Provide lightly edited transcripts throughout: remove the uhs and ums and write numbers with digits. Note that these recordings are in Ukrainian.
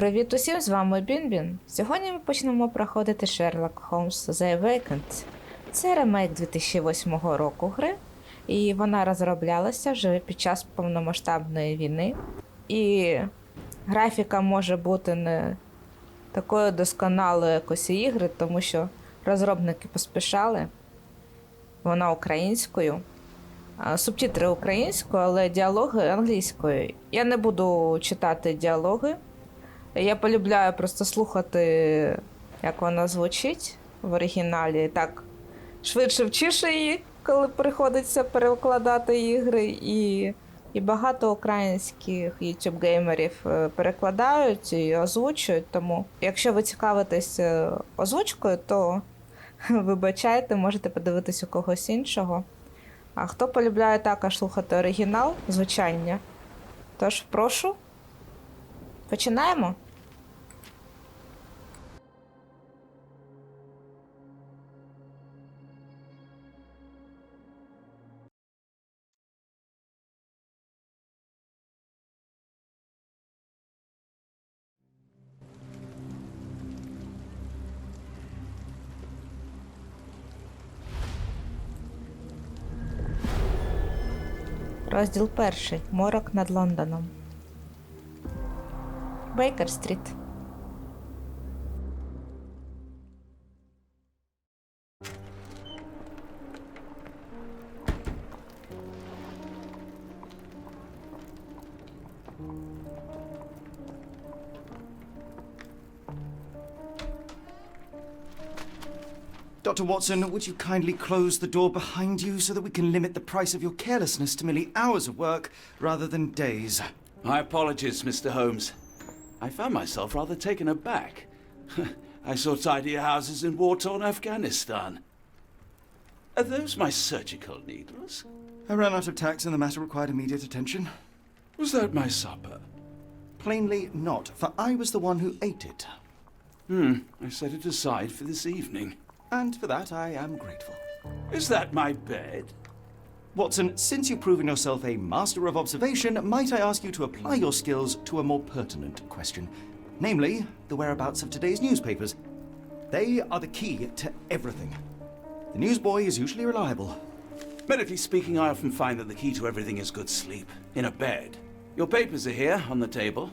Привіт усім, з вами Бін-Бін. Сьогодні ми почнемо проходити Sherlock Holmes The Awakened. Це ремейк 2008 року гри, і вона розроблялася вже під час повномасштабної війни. І графіка може бути не такою досконалою, як усі ігри, тому що розробники поспішали. Вона українською. Субтитри українською, але діалоги англійською. Я не буду читати діалоги. Я полюбляю просто слухати, як вона звучить в оригіналі. Так, швидше вчиш її, коли приходиться перекладати ігри. І багато українських YouTube-геймерів перекладають і озвучують. Тому, якщо ви цікавитесь озвучкою, то вибачайте, можете подивитись у когось іншого. А хто полюбляє також слухати оригінал, звучання, тож прошу, починаємо. Розділ 1. Морок над Лондоном. Бейкер-стріт. Dr. Watson, would you kindly close the door behind you so that we can limit the price of your carelessness to merely hours of work rather than days? My apologies, Mr. Holmes. I found myself rather taken aback. I saw tidier houses in war-torn Afghanistan. Are those my surgical needles? I ran out of tacks and the matter required immediate attention. Was that my supper? Plainly not, for I was the one who ate it. I set it aside for this evening. And for that I am grateful. Is that my bed? Watson, since you've proven yourself a master of observation, might I ask you to apply your skills to a more pertinent question, namely, the whereabouts of today's newspapers. They are the key to everything. The newsboy is usually reliable. Medically speaking, I often find that the key to everything is good sleep, in a bed. Your papers are here, on the table.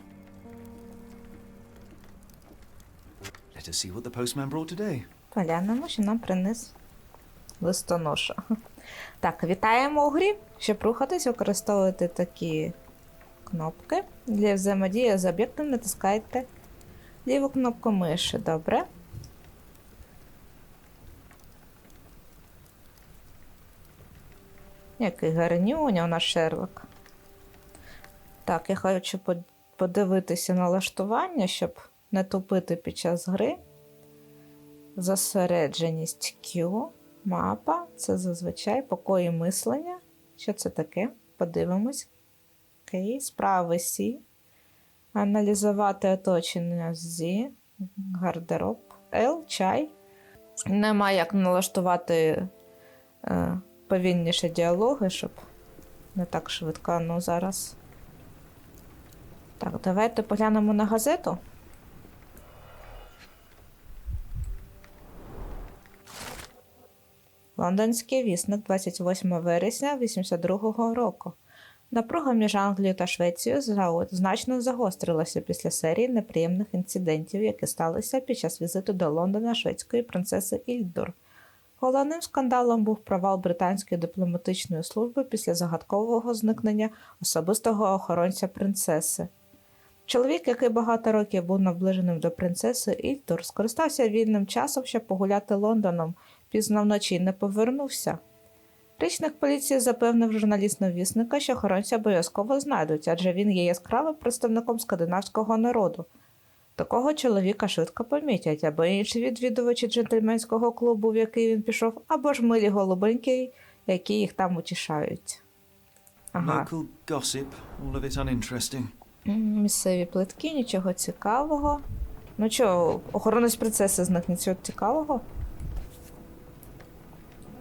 Let us see what the postman brought today. Поглянемо, що нам приніс листоноша. Так, вітаємо у грі. Щоб рухатись, використовуйте такі кнопки. Для взаємодії з об'єктом натискайте ліву кнопку миші. Добре. Який гарнюня у нас Шерлок. Так, я хочу подивитися налаштування, щоб не тупити під час гри. Зосередженість Q, мапа, це зазвичай покої мислення. Що це таке? Подивимось. Окей, справи C. Аналізувати оточення Z, гардероб, L, чай. Нема як налаштувати повільніше діалоги, щоб не так швидко, ну зараз. Так, давайте поглянемо на газету. Лондонський вісник 28 вересня 1982 року. Напруга між Англією та Швецією значно загострилася після серії неприємних інцидентів, які сталися під час візиту до Лондона шведської принцеси Ільдур. Головним скандалом був провал британської дипломатичної служби після загадкового зникнення особистого охоронця принцеси. Чоловік, який багато років був наближеним до принцеси Ільдур, скористався вільним часом, щоб погуляти Лондоном, пізно вночі і не повернувся. Речник поліції запевнив журналістам вісника, що охоронця обов'язково знайдуть, адже він є яскравим представником скандинавського народу. Такого чоловіка швидко помітять, або інші відвідувачі джентльменського клубу, в який він пішов, або ж милі голубенькі, які їх там утішають. Ага. Local gossip, all of it uninteresting. Місцеві плитки, нічого цікавого. Ну чого, охоронець принцеси зник, нічого цікавого?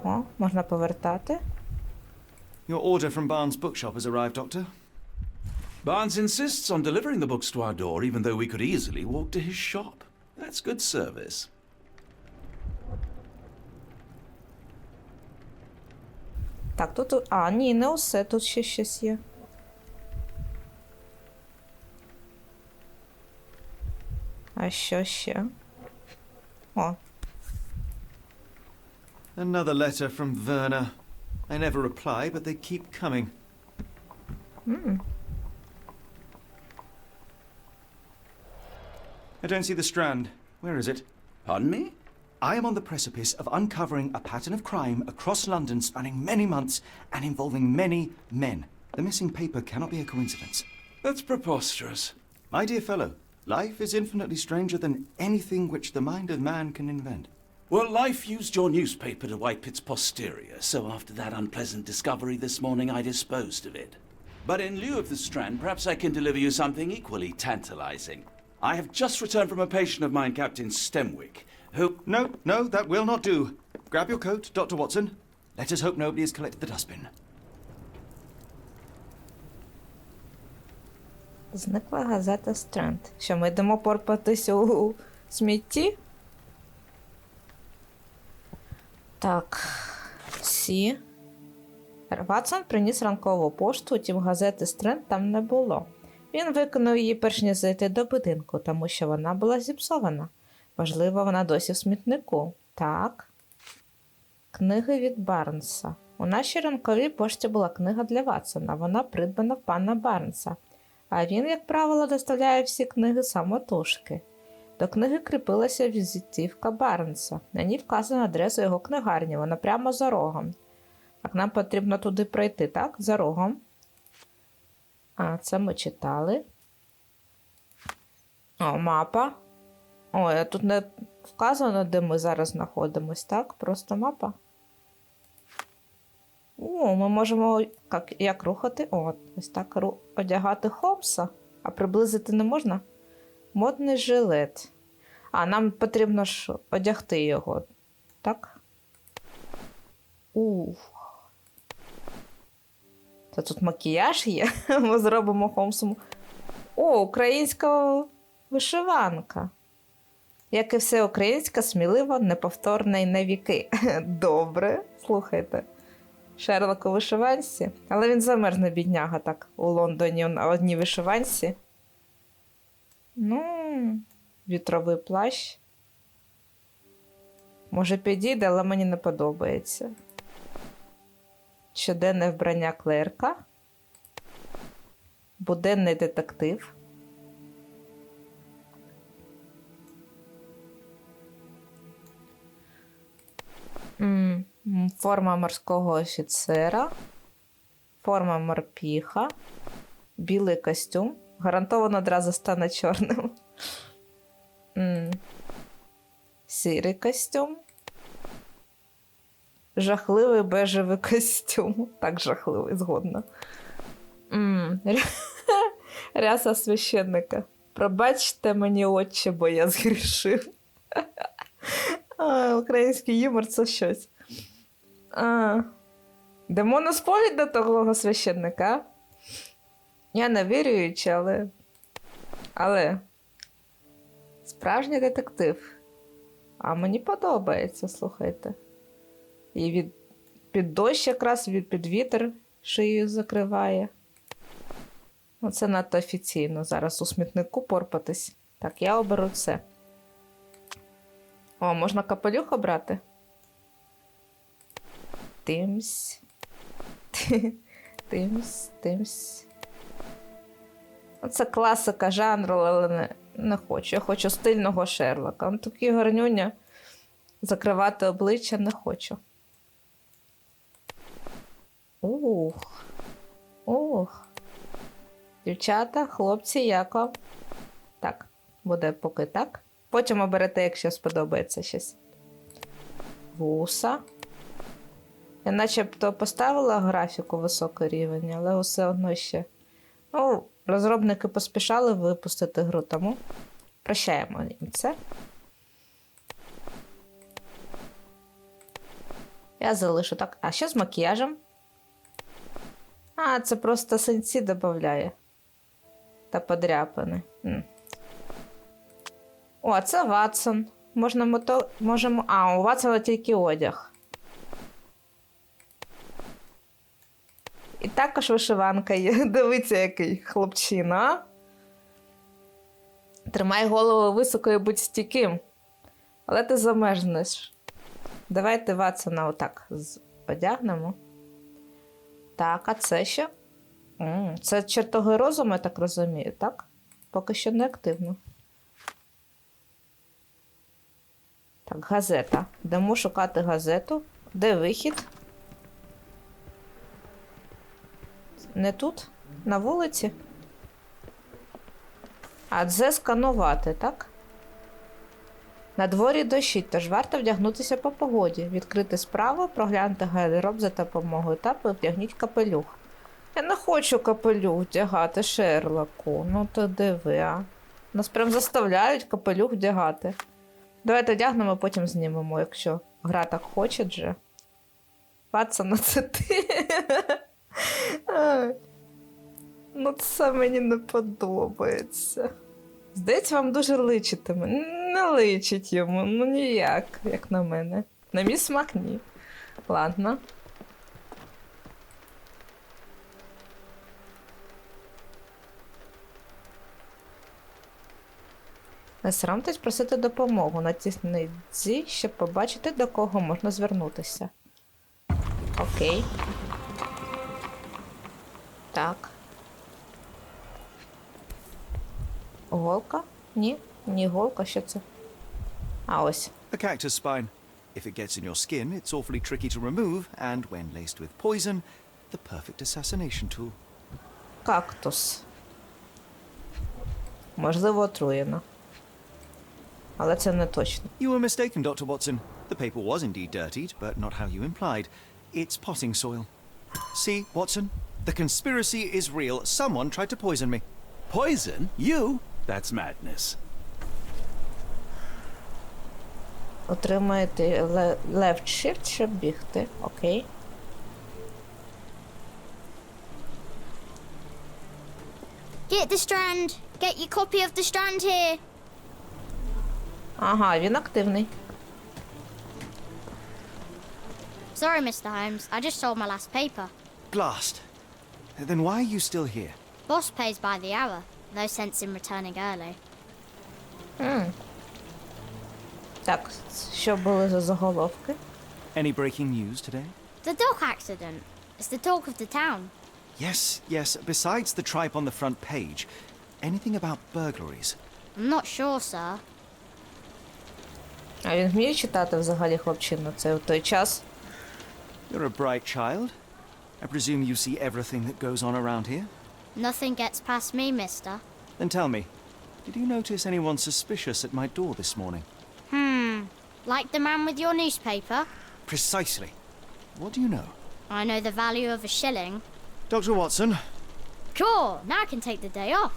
О, можна повертати. Your order from Barnes' bookshop has arrived, Doctor. Barnes insists on delivering the books to our door, even though we could easily walk to his shop. That's good service. Так, тут... А, ні, не усе, тут ще щось є. А що ще? О. Another letter from Werner. I never reply, but they keep coming. I don't see the Strand. Where is it? Pardon me? I am on the precipice of uncovering a pattern of crime across London spanning many months and involving many men. The missing paper cannot be a coincidence. That's preposterous. My dear fellow, life is infinitely stranger than anything which the mind of man can invent. Well, life used your newspaper to wipe its posterior, so after that unpleasant discovery this morning, I disposed of it. But in lieu of the Strand, perhaps I can deliver you something equally tantalizing. I have just returned from a patient of mine, Captain Stенvik, who... No, that will not do. Grab your coat, Dr. Watson. Let us hope nobody has collected the dustbin. Зникла газета Стренд. Що, ми йдемо порпатись у смітті? Так. Сі. Ватсон приніс ранкову пошту, утім газети Стренд там не було. Він виконав її перш ніж зайти до будинку, тому що вона була зіпсована. Можливо, вона досі в смітнику. Так. Книги від Барнса. У нашій ранковій пошті була книга для Ватсона. Вона придбана в пана Барнса. А він, як правило, доставляє всі книги самотужки. До книги кріпилася візитівка Барнса. На ній вказана адреса його книгарні. Вона прямо за рогом. Так, нам потрібно туди пройти, так? За рогом. А, це ми читали. О, мапа. Ой, а тут не вказано, де ми зараз знаходимось, так? Просто мапа. О, ми можемо як рухати? О, ось так одягати Холмса. А приблизити не можна? Модний жилет. А, нам потрібно ж одягти його. Так? Ух. Та тут макіяж є. Ми зробимо Холмсу. О, українська вишиванка. Як і все українське, сміливо, неповторне і на віки. Добре, слухайте. Шерлок у вишиванці. Але він замерзне, бідняга, так, у Лондоні на одній вишиванці. Ну, вітровий плащ. Може підійде, але мені не подобається. Щоденне вбрання клерка. Буденний детектив. Форма морського офіцера. Форма морпіха. Білий костюм. Гарантовано одразу стане чорним. Сірий костюм. Жахливий бежевий костюм. Так, жахливий, згодна. Ряса священника. Пробачте мені, отче, бо я згрішив. Український юмор – це щось. Демоносповідь до того священника. Я не віруючи, але справжній детектив. А мені подобається, слухайте. І під дощ якраз, під вітер шию закриває. Це надто офіційно. Зараз у смітнику порпатись. Так, я оберу це. О, можна капелюх обрати? Тимсь. Тимсь. Оце класика жанру, але не хочу. Я хочу стильного Шерлока. Он такий гарнюня. Закривати обличчя не хочу. Ух. Дівчата, хлопці, яко. Так, буде поки так. Потім оберете, якщо сподобається щось. Вуса. Я начебто поставила графіку високий рівень, але все одно ще. Ну, розробники поспішали випустити гру, тому прощаємо їм це. Я залишу так. А що з макіяжем? А, це просто синці додає. та подряпини. О, це Ватсон. Можемо... А, у Ватсона тільки одяг. І також вишиванка є. Дивіться, який хлопчина. Тримай голову високо і будь стійким. Але ти замерзнеш. Давайте Ватсона отак одягнемо. Так, а це що? Це чертоги розуму, я так розумію, так? Поки що не активно. Так, газета. Йдемо шукати газету. Де вихід? Не тут? На вулиці? А це сканувати, так? На дворі дощить, тож варто вдягнутися по погоді. Відкрити справу, проглянути гардероб за допомогою тапу і вдягніть капелюх. Я не хочу капелюх вдягати, Шерлоку. Ну то диви, а. Нас прям заставляють капелюх вдягати. Давайте вдягнемо, потім знімемо, якщо гра так хоче вже. Ватсона, це ти. Ну це мені не подобається. Здається, вам дуже личитиме. Не личить йому, ну ніяк, як на мене. На мій смак ні. Ладно. Не соромтесь просити допомогу. Натисніть «Дзі», щоб побачити, до кого можна звернутися. Окей. Так. Голка? Ні? Ні, голка, що це? А, ось. A cactus spine. If it gets in your skin, it's awfully tricky to remove, and when laced with poison, the perfect assassination tool. Кактус. Можливо, отруєно. Але це не точно. You were mistaken, Dr. Watson. The paper was indeed dirtied, but not how you implied. It's potting soil. See, Watson? The conspiracy is real. Someone tried to poison me. Poison? You? That's madness. Отримаєте left shift, щоб бігти. Окей. Get the Strand! Get your copy of the Strand here! Ага, він активний. Sorry, Mr. Holmes. I just sold my last paper. Blast. Then why are you still here? Boss pays by the hour. No sense in returning early. Так, що були за заголовки? Any breaking news today? The dog accident. It's the talk of the town. Yes, yes. Besides the tripe on the front page, anything about burglaries? I'm not sure, sir. А він вміє читати взагалі, хлопчину? Це в той час? You're a bright child. I presume you see everything that goes on around here? Nothing gets past me, mister. Then tell me, did you notice anyone suspicious at my door this morning? Like the man with your newspaper? Precisely. What do you know? I know the value of a shilling. Dr. Watson? Cool! Now I can take the day off.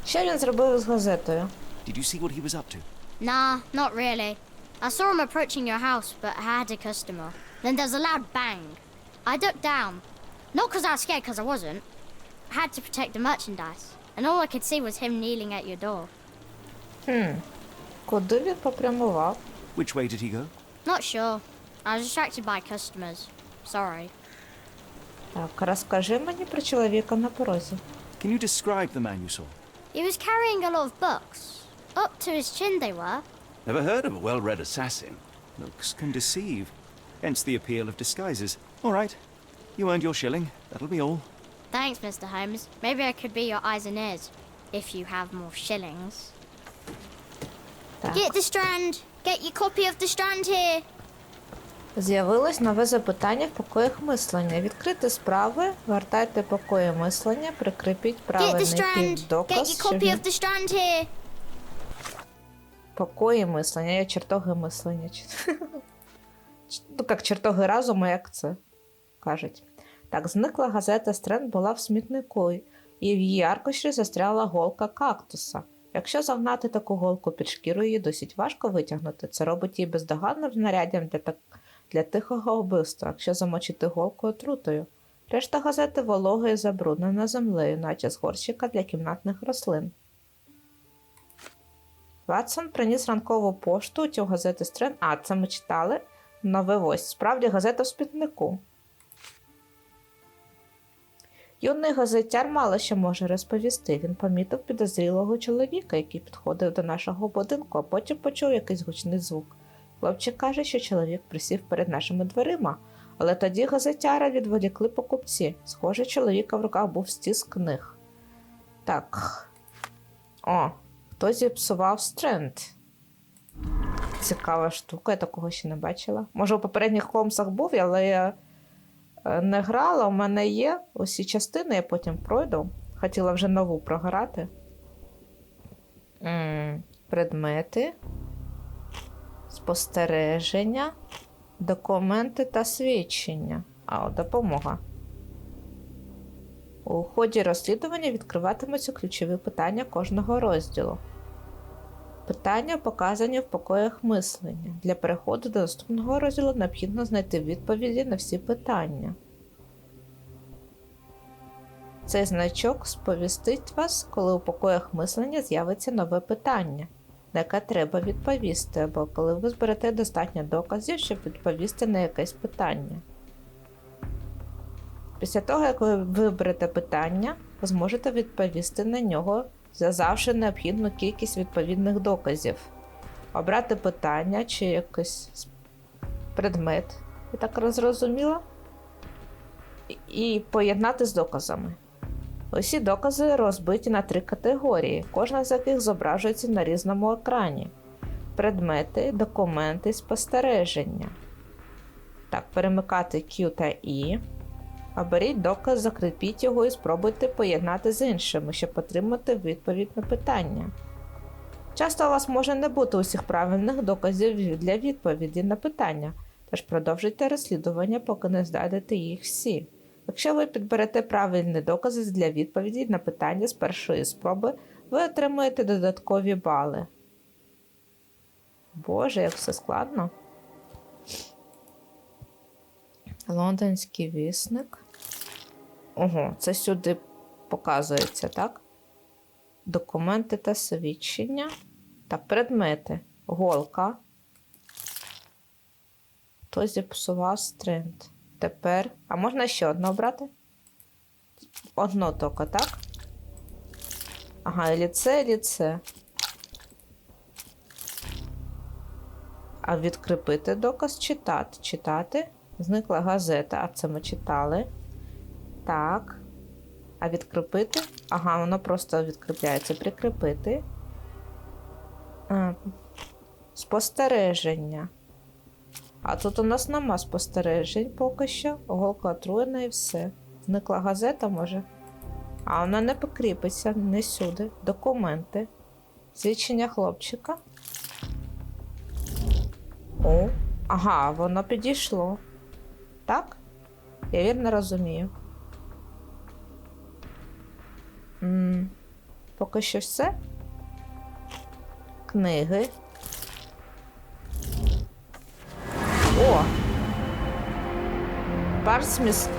Що він зробив з газетою? Did you see what he was up to? Nah, not really. I saw him approaching your house, but I had a customer. Then there was a loud bang. I ducked down. Not because I was scared, because I wasn't. I had to protect the merchandise. And all I could see was him kneeling at your door. Куди він попрямував? Which way did he go? Not sure. I was distracted by customers. Sorry. Так, розкажи мені про чоловіка на порозі. Can you describe the man you saw? He was carrying a lot of books. Up to his chin they were. Never heard of a well-read assassin. Looks can deceive. Hence the appeal of disguises. All right. You earned your shilling. That'll be all. Thanks, Mr. Holmes. Maybe I could be your eyes and ears. If you have more shillings. Так. Get the Strand! Get your copy of the Strand here! З'явилось нове запитання в покоях мислення. Відкрити справи, вертайте покої мислення, прикріпіть Get the правильний Strand! Get півдоказ, your що copy він... of the Strand here! Покої мислення, я чертоги мислення. Ну, як чертоги разуму, як це кажуть. Так, зникла газета «Стренд» була в смітнику, і в її аркуші застряла голка кактуса. Якщо загнати таку голку під шкіру, її досить важко витягнути. Це робить її бездоганним знаряддям для тихого вбивства, якщо замочити голку отрутою. Решта газети волога і забруднена землею, наче з горщика для кімнатних рослин. Ватсон приніс ранкову пошту, утюг газети Стрен. А, це ми читали. Нове ось. Справді газета в смітнику. Юний газетяр мало що може розповісти. Він помітив підозрілого чоловіка, який підходив до нашого будинку, а потім почув якийсь гучний звук. Хлопчик каже, що чоловік присів перед нашими дверима, але тоді газетяра відволікли покупці. Схоже, чоловіка в руках був стіс книг. Так. О, хто зіпсував Стренд? Цікава штука, я такого ще не бачила. Може, у попередніх Холмсах був, але я не грала, у мене є усі частини, я потім пройду. Хотіла вже нову програти. Предмети, спостереження, документи та свідчення. Допомога. У ході розслідування відкриватимуться ключові питання кожного розділу. Питання показані в покоях мислення. Для переходу до наступного розділу необхідно знайти відповіді на всі питання. Цей значок сповістить вас, коли у покоях мислення з'явиться нове питання, на яке треба відповісти, або коли ви зберете достатньо доказів, щоб відповісти на якесь питання. Після того, як ви виберете питання, ви зможете відповісти на нього, зв'язавши необхідну кількість відповідних доказів. Обрати питання чи якийсь предмет, я так зрозуміла, і поєднати з доказами. Усі докази розбиті на 3 категорії, кожна з яких зображується на різному екрані. Предмети, документи, спостереження. Так, перемикати Q та I. Оберіть доказ, закріпіть його і спробуйте поєднати з іншими, щоб отримати відповідь на питання. Часто у вас може не бути усіх правильних доказів для відповіді на питання, тож продовжуйте розслідування, поки не знайдете їх всі. Якщо ви підберете правильні докази для відповіді на питання з першої спроби, ви отримаєте додаткові бали. Боже, як все складно. Лондонський вісник. Ого, це сюди показується, так? Документи та свідчення. Так, предмети. Голка. Хтось зіпсував Стренд. Тепер. А можна ще одну обрати? Одно тільки, так? Ага, ліце. А відкріпити доказ, читати. Зникла газета, а це ми читали. Так. А відкріпити? Ага, воно просто відкріпляється. Прикріпити. Спостереження. А тут у нас нема спостережень поки що. Голка отруєна і все. Зникла газета, може? А вона не покріпиться, не сюди. Документи. Свідчення хлопчика. О, ага, воно підійшло. Так? Я вірно розумію. Поки що все. Книги. О! Барсміс.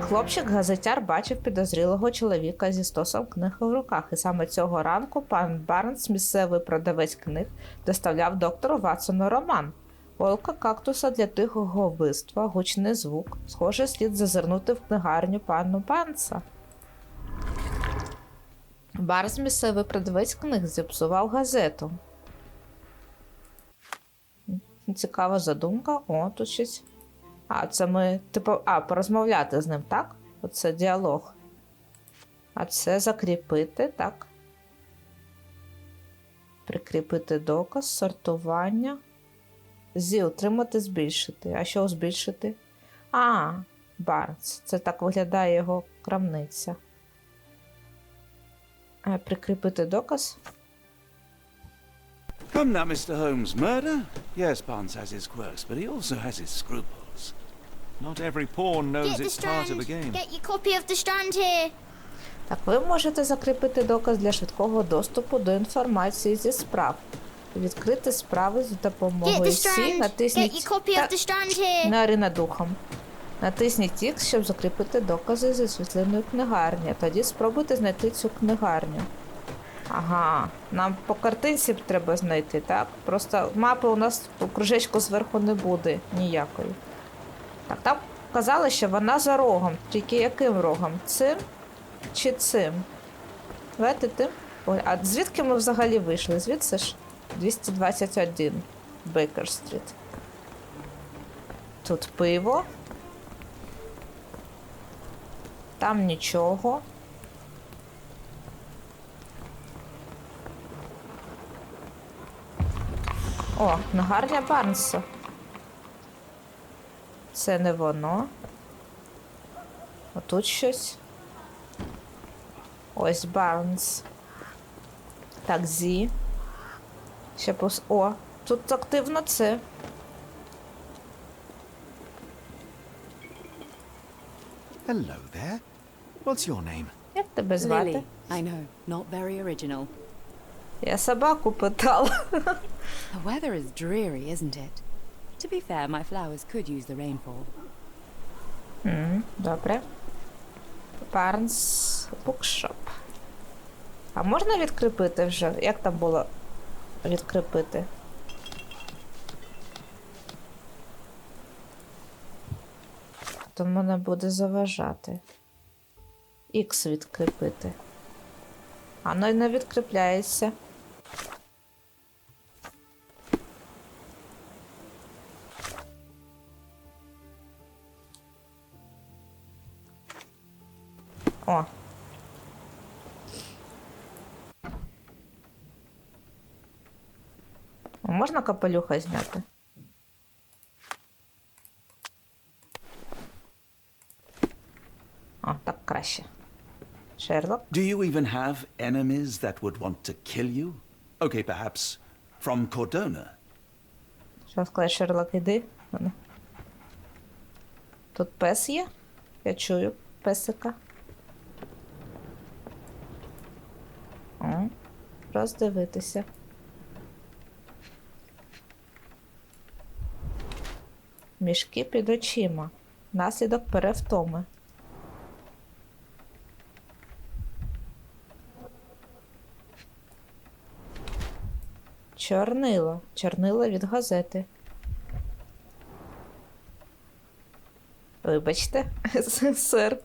Хлопчик-газетяр бачив підозрілого чоловіка зі стосом книг у руках, і саме цього ранку пан Барнс, місцевий продавець книг, доставляв доктору Ватсону роман. Голка кактуса для тихого вбивства, гучний звук. Схоже, слід зазирнути в книгарню пану Барнса. Барнс, місцевий продавець книг, зіпсував газету. Цікава задумка. О, тут щось. А, це ми, порозмовляти з ним, так? Оце діалог. А це закріпити, так? Прикріпити доказ, сортування. Утримати, збільшити. А що збільшити? Барнс. Це так виглядає його крамниця. Прикріпити доказ. Come now, Mr. Holmes. Murder? Yes, Barnes has his quirks, but he also has his scruples. Not every pawn knows Get the it's part of Strand. the game. Get your copy of the Strand here. Так, ви можете закріпити доказ для швидкого доступу до інформації зі справ. Відкрити справи за Get допомогою the Сі, Strand. Get натисніть your copy of the Strand here. на Арина духом. Натисніть X, щоб закріпити докази зі світлиною книгарні. Тоді спробуйте знайти цю книгарню. Ага, нам по картинці треба знайти, так? Просто мапи у нас у кружечку зверху не буде ніякої. Так, там казали, що вона за рогом. Тільки яким рогом? Цим чи цим? Давайте тим. Ой, а звідки ми взагалі вийшли? Звідси ж 221 Бейкер-стріт. Тут пиво. Там нічого. О, книгарня Барнса. Це не воно. Отут щось. Ось Барнс. Так, Зі. Ще пос... О, тут активно це. Hello there. What's your name? Як тебе звати? Lily. I know, not very original. Я собаку питала. The weather is dreary, isn't it? To be fair, my flowers could use the rainfall. Добре. Барнс букшоп. А можна відкріпити вже? Як там було відкріпити? То мене буде заважати. Х відкріпити. А ну й не відкріпляється. О. Можна капелюха зняти? О, так краще. Шерлок? Do you even have enemies that would want to kill you? Okay, perhaps from Cordona. Що сказати, Шерлок, іди. Тут пес є? Я чую песика. О, роздивитися. Мішки під очима. Наслідок перевтоми. Чорнило. Чорнило від газети. Вибачте, сир.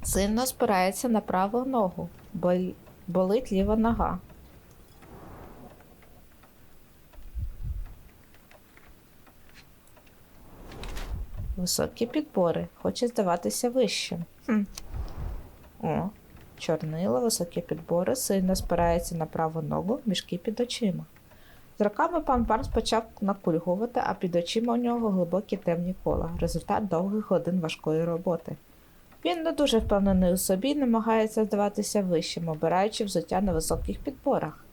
Сильно спирається на праву ногу. Болить ліва нога. Високі підбори. Хоче здаватися вищим. О, чорнило, високі підбори, сильно спирається на праву ногу, мішки під очима. З роками пан Барнс почав накульгувати, а під очима у нього глибокі темні кола. Результат довгих годин важкої роботи. Він не дуже впевнений у собі і намагається здаватися вищим, обираючи взуття на високих підборах.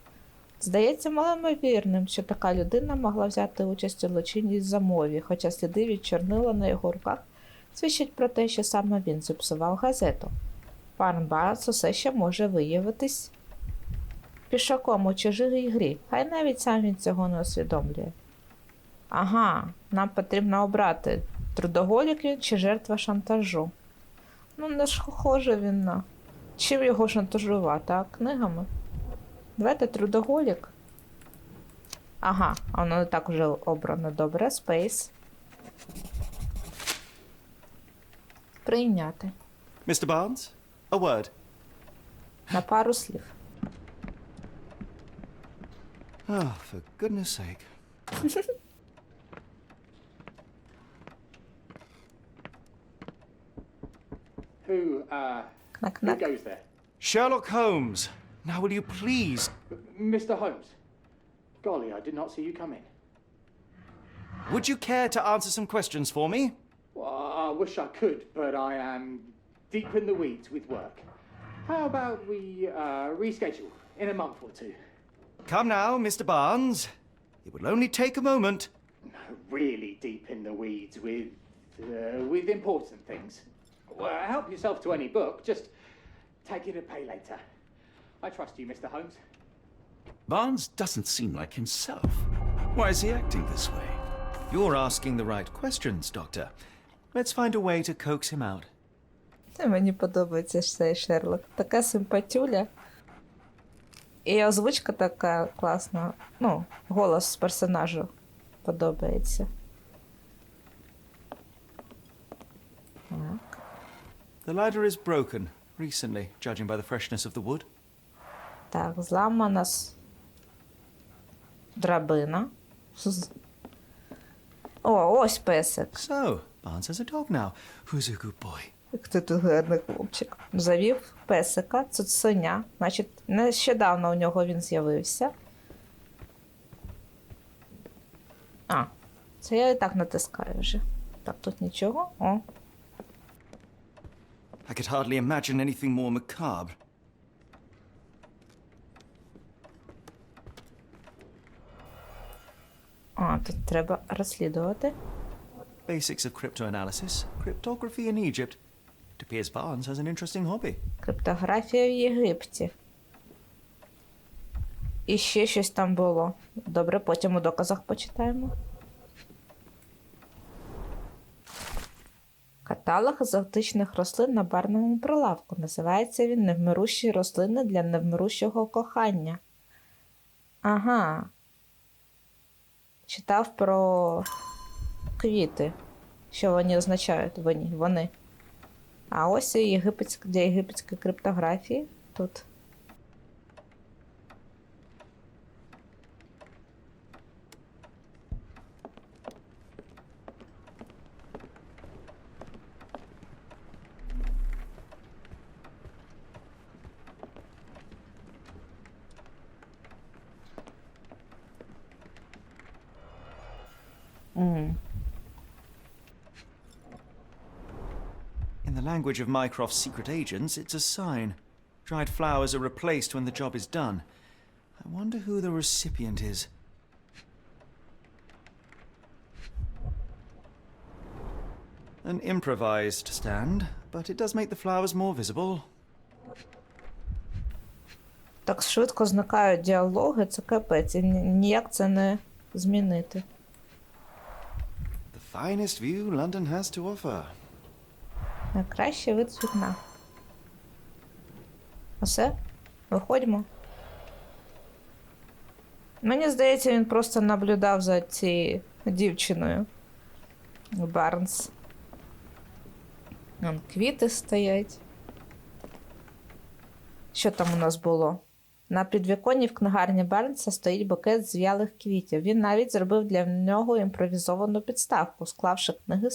Здається малоймовірним, що така людина могла взяти участь у злочинній замові, хоча сліди від чорнила на його руках свідчать про те, що саме він зіпсував газету. Пан Барнс усе ще може виявитись пішаком у чужій грі, хай навіть сам він цього не усвідомлює. Ага, нам потрібно обрати, трудоголік він чи жертва шантажу. Ну, не схоже він на... Чим його шантажувати, а книгами? Давайте трудоголік. Ага, а воно не так вже обрано. Добре, Space. Прийняти. Mr. Barnes? A word. На пару слів. Oh, for goodness sake. Who Кнак-кнак. goes there? Sherlock Holmes. Now will you please... Mr. Holmes. Golly, I did not see you come in. Would you care to answer some questions for me? Well, I wish I could, but I am deep in the weeds with work. How about we reschedule in a month or two? Come now, Mr. Barnes. It will only take a moment. Really deep in the weeds with important things. Well, help yourself to any book. Just take it to pay later. I trust you, Mr. Holmes. Barnes doesn't seem like himself. Why is he acting this way? You're asking the right questions, Doctor. Let's find a way to coax him out. Мені подобається цей Шерлок. Така симпатюля. І озвучка така класна. Ну, голос персонажу подобається. Так. The ladder is broken recently, judging by the freshness of the wood. Так, зламана драбина. О, ось песик. So, Barnes has a dog now. Who's a good boy? Як ти тут гарний хлопчик. Завів песика, цуценя. Значить, нещодавно у нього він з'явився. А, це я і так натискаю вже. Так, тут нічого. О. I could hardly imagine anything more macabre. А, тут треба розслідувати. Basics of cryptoanalysis, cryptography in Egypt. It appears Barnes has an interesting hobby. Криптографія в Єгипті. І ще щось там було. Добре, потім у доказах почитаємо. Каталог екзотичних рослин на барному прилавку. Називається він «Невмирущі рослини для невмирущого кохання». Ага. Читав про квіти. Що вони означають? Вони. А ось і для єгипетської криптографії тут. In the language of Mycroft's secret agents, it's a sign. Dried flowers are replaced when the job is done. I wonder who the recipient is. An improvised stand, but it does make the flowers more visible. Так швидко зникають діалоги, це капець, і ніяк це не змінити. The finest view London has to offer. Найкращий вид з вікна. Усе? Виходимо. Мені здається, він просто наблюдав за цією дівчиною. Барнс. Вон квіти стоять. Що там у нас було? На підвіконні в книгарні Барнса стоїть букет з в'ялих квітів. Він навіть зробив для нього імпровізовану підставку, склавши книги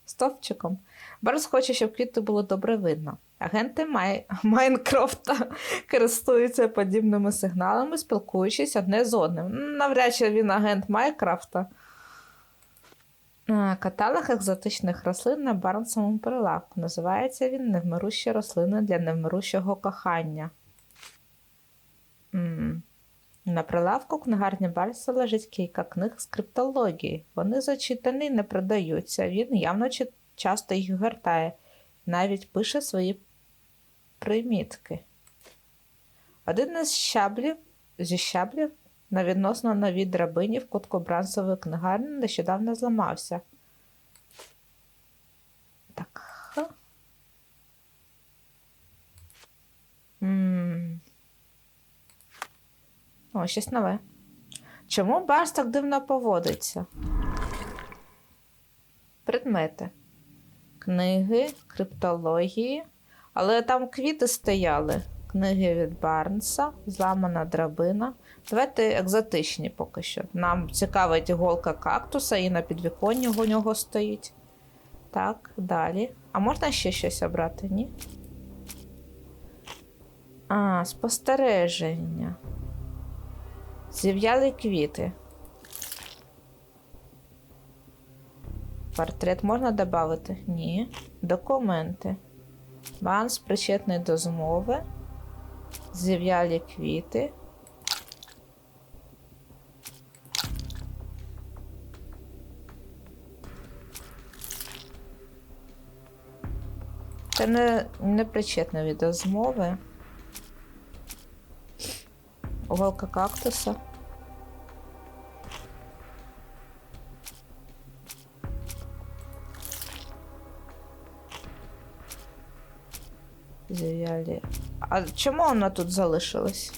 стовпчиком. Барнс хоче, щоб квіти було добре видно. Агенти Майнкрофта користуються подібними сигналами, спілкуючись одне з одним. Навряд чи він агент Майнкрафта. Каталог екзотичних рослин на барнсовому прилавку. Називається він «Невмирущі рослини для невмирущого кохання». На прилавку книгарні Барнса лежить кілька книг з криптології. Вони зачитані і не продаються. Він явно часто їх гортає. Навіть пише свої примітки. Один зі щаблів на відносно новій драбині в кутку Барнсової книгарні нещодавно зламався. Так. О, щось нове. Чому Барнс так дивно поводиться? Предмети. Книги, криптології. Але там квіти стояли. Книги від Барнса, зламана драбина. Давайте екзотичні поки що. Нам цікавить іголка кактуса і на підвіконні у нього стоїть. Так, далі. А можна ще щось обрати, ні? Спостереження. Зів'яли квіти. Портрет можна додати? Ні. Документи. Барнс причетний до змови. Зів'ялі квіти. Це не причетний до змови. Голка кактуса. Зів'ялі. А чому вона тут залишилась?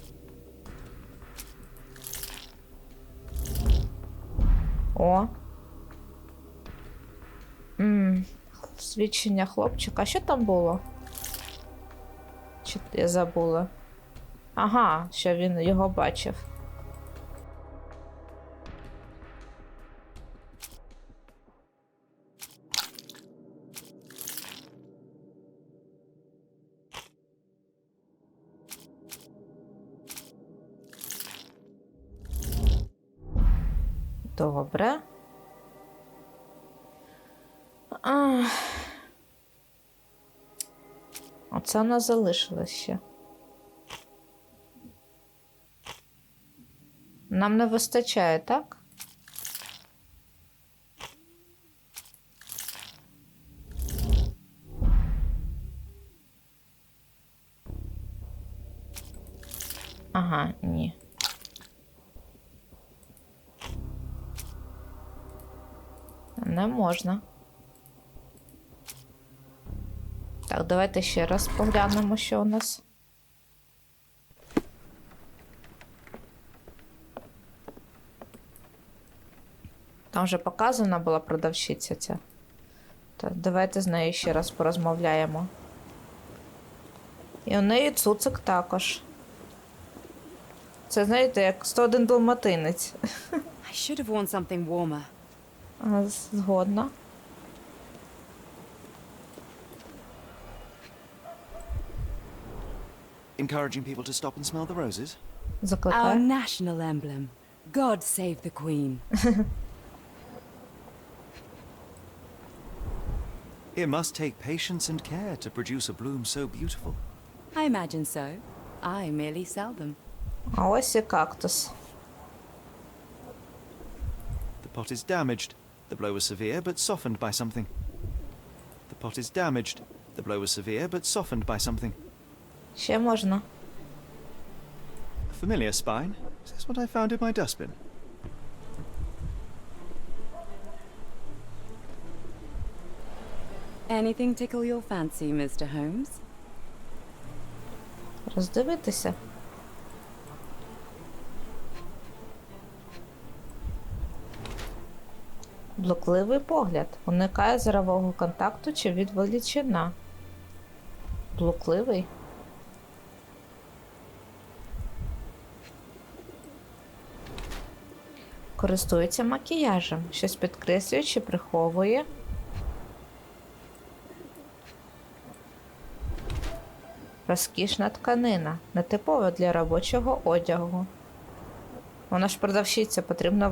О. Свідчення хлопчика. А що там було? Чи я забула? Ага, що він його бачив. Добре. Оце вона залишилась ще. Нам не вистачає, так? Ага, ні. Не можна. Так, давайте ще раз поглянемо, що у нас. Там вже показана була продавщиця ця. Так, давайте з нею ще раз порозмовляємо. І у неї цуцик також. Це, знаєте, як 101 далматинець. I should have worn something warmer. Згодна. Encouraging people to stop and smell the roses? Our Закликаю. national emblem. God save the Queen. It must take patience and care to produce a bloom so beautiful. I imagine so. I merely sell them. А ось і кактус. The pot is damaged. The blow was severe, but softened by something. The pot is damaged. The blow was severe, but softened by something. Ще можна. A familiar spine? Is this what I found in my dustbin? Anything tickle your fancy, Mr. Holmes? Роздивитися. Блукливий погляд. Уникає зорового контакту чи відволічена. Блукливий. Користується макіяжем. Щось підкреслює чи приховує. Розкішна тканина. Нетипова для робочого одягу. Вона ж продавщиця, потрібно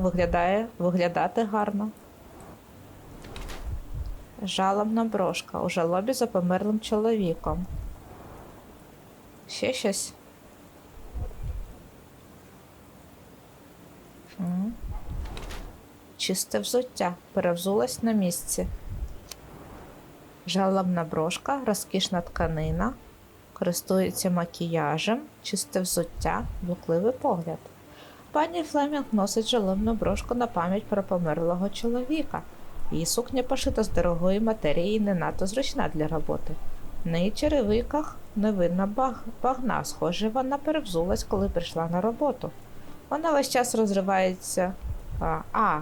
виглядати гарно. Жалобна брошка. У жалобі за померлим чоловіком. Ще щось. Чисте взуття. Перевзулась на місці. Жалобна брошка. Розкішна тканина. Користується макіяжем. Чисте взуття. Блукливий погляд. Пані Флемінг носить жалобну брошку на пам'ять про померлого чоловіка. Її сукня пошита з дорогої матерії і не надто зручна для роботи. На її черевиках не видно багна, схоже, вона перевзулась, коли прийшла на роботу. Вона весь час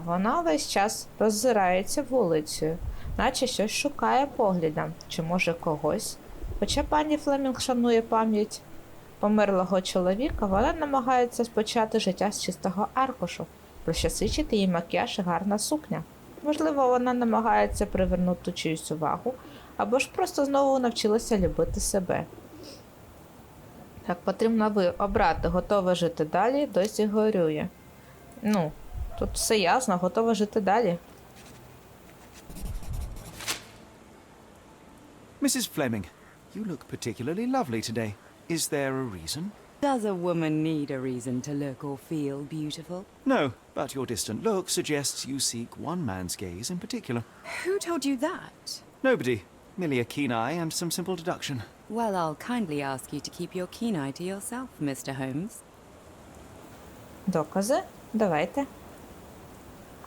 вона весь час роззирається вулицею, наче щось шукає поглядом, чи може когось. Хоча пані Флемінг шанує пам'ять померлого чоловіка, вона намагається спочати життя з чистого аркушу, про що свідчить її макіяж і гарна сукня. Можливо, вона намагається привернути чиюсь увагу, або ж просто знову навчилася любити себе. Так, потрібно обрати, готова жити далі, досі горює. Ну, тут все ясно, готова жити далі. Mrs. Fleming, you look particularly lovely today. Is there a reason? Does a woman need a reason to look or feel beautiful? No, but your distant look suggests you seek one man's gaze in particular. Who told you that? Nobody. Merely a keen eye and some simple deduction. Well, I'll kindly ask you to keep your keen eye to yourself, Mr. Holmes. Докази? Давайте.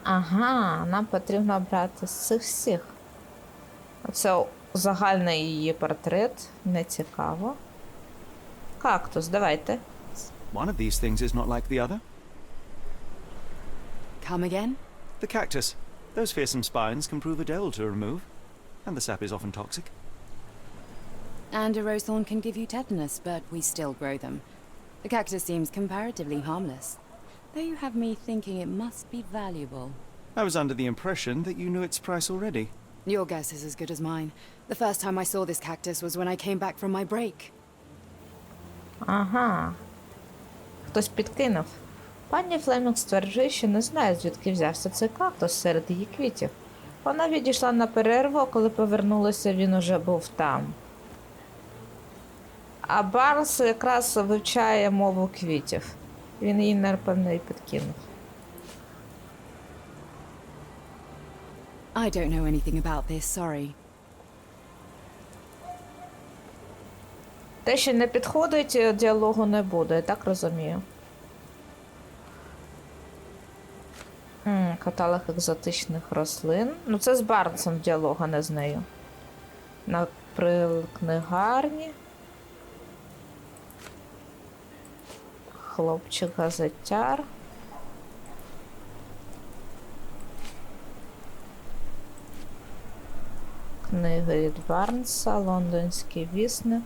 Ага, нам потрібно обрати з цих всіх. Оце Загальний її портрет. Не цікаво. Кактус, давайте. One of these things is not like the other. Come again? The cactus. Those fearsome spines can prove a devil to remove. And the sap is often toxic. And a rose thorn can give you tetanus, but we still grow them. The cactus seems comparatively harmless, though you have me thinking it must be valuable. I was under the impression that you knew its price already. Your guess is as good as mine. The first time I saw this cactus was when I came back from my break. Ага. Хтось підкинув. Пані Флемінг стверджує, що не знає, звідки взявся цей кактус серед її квітів. Вона відійшла на перерву, а коли повернулася, він уже був там. А Барнс якраз вивчає мову квітів. Він її, напевно, і підкинув. I don't know anything about this, sorry. Те, що не підходить, діалогу не буде, я так розумію. Каталог екзотичних рослин. Ну, це з Барнсом діалог, а не з нею. При книгарні. Хлопчик-газетяр. Книги від Барнса, лондонський вісник.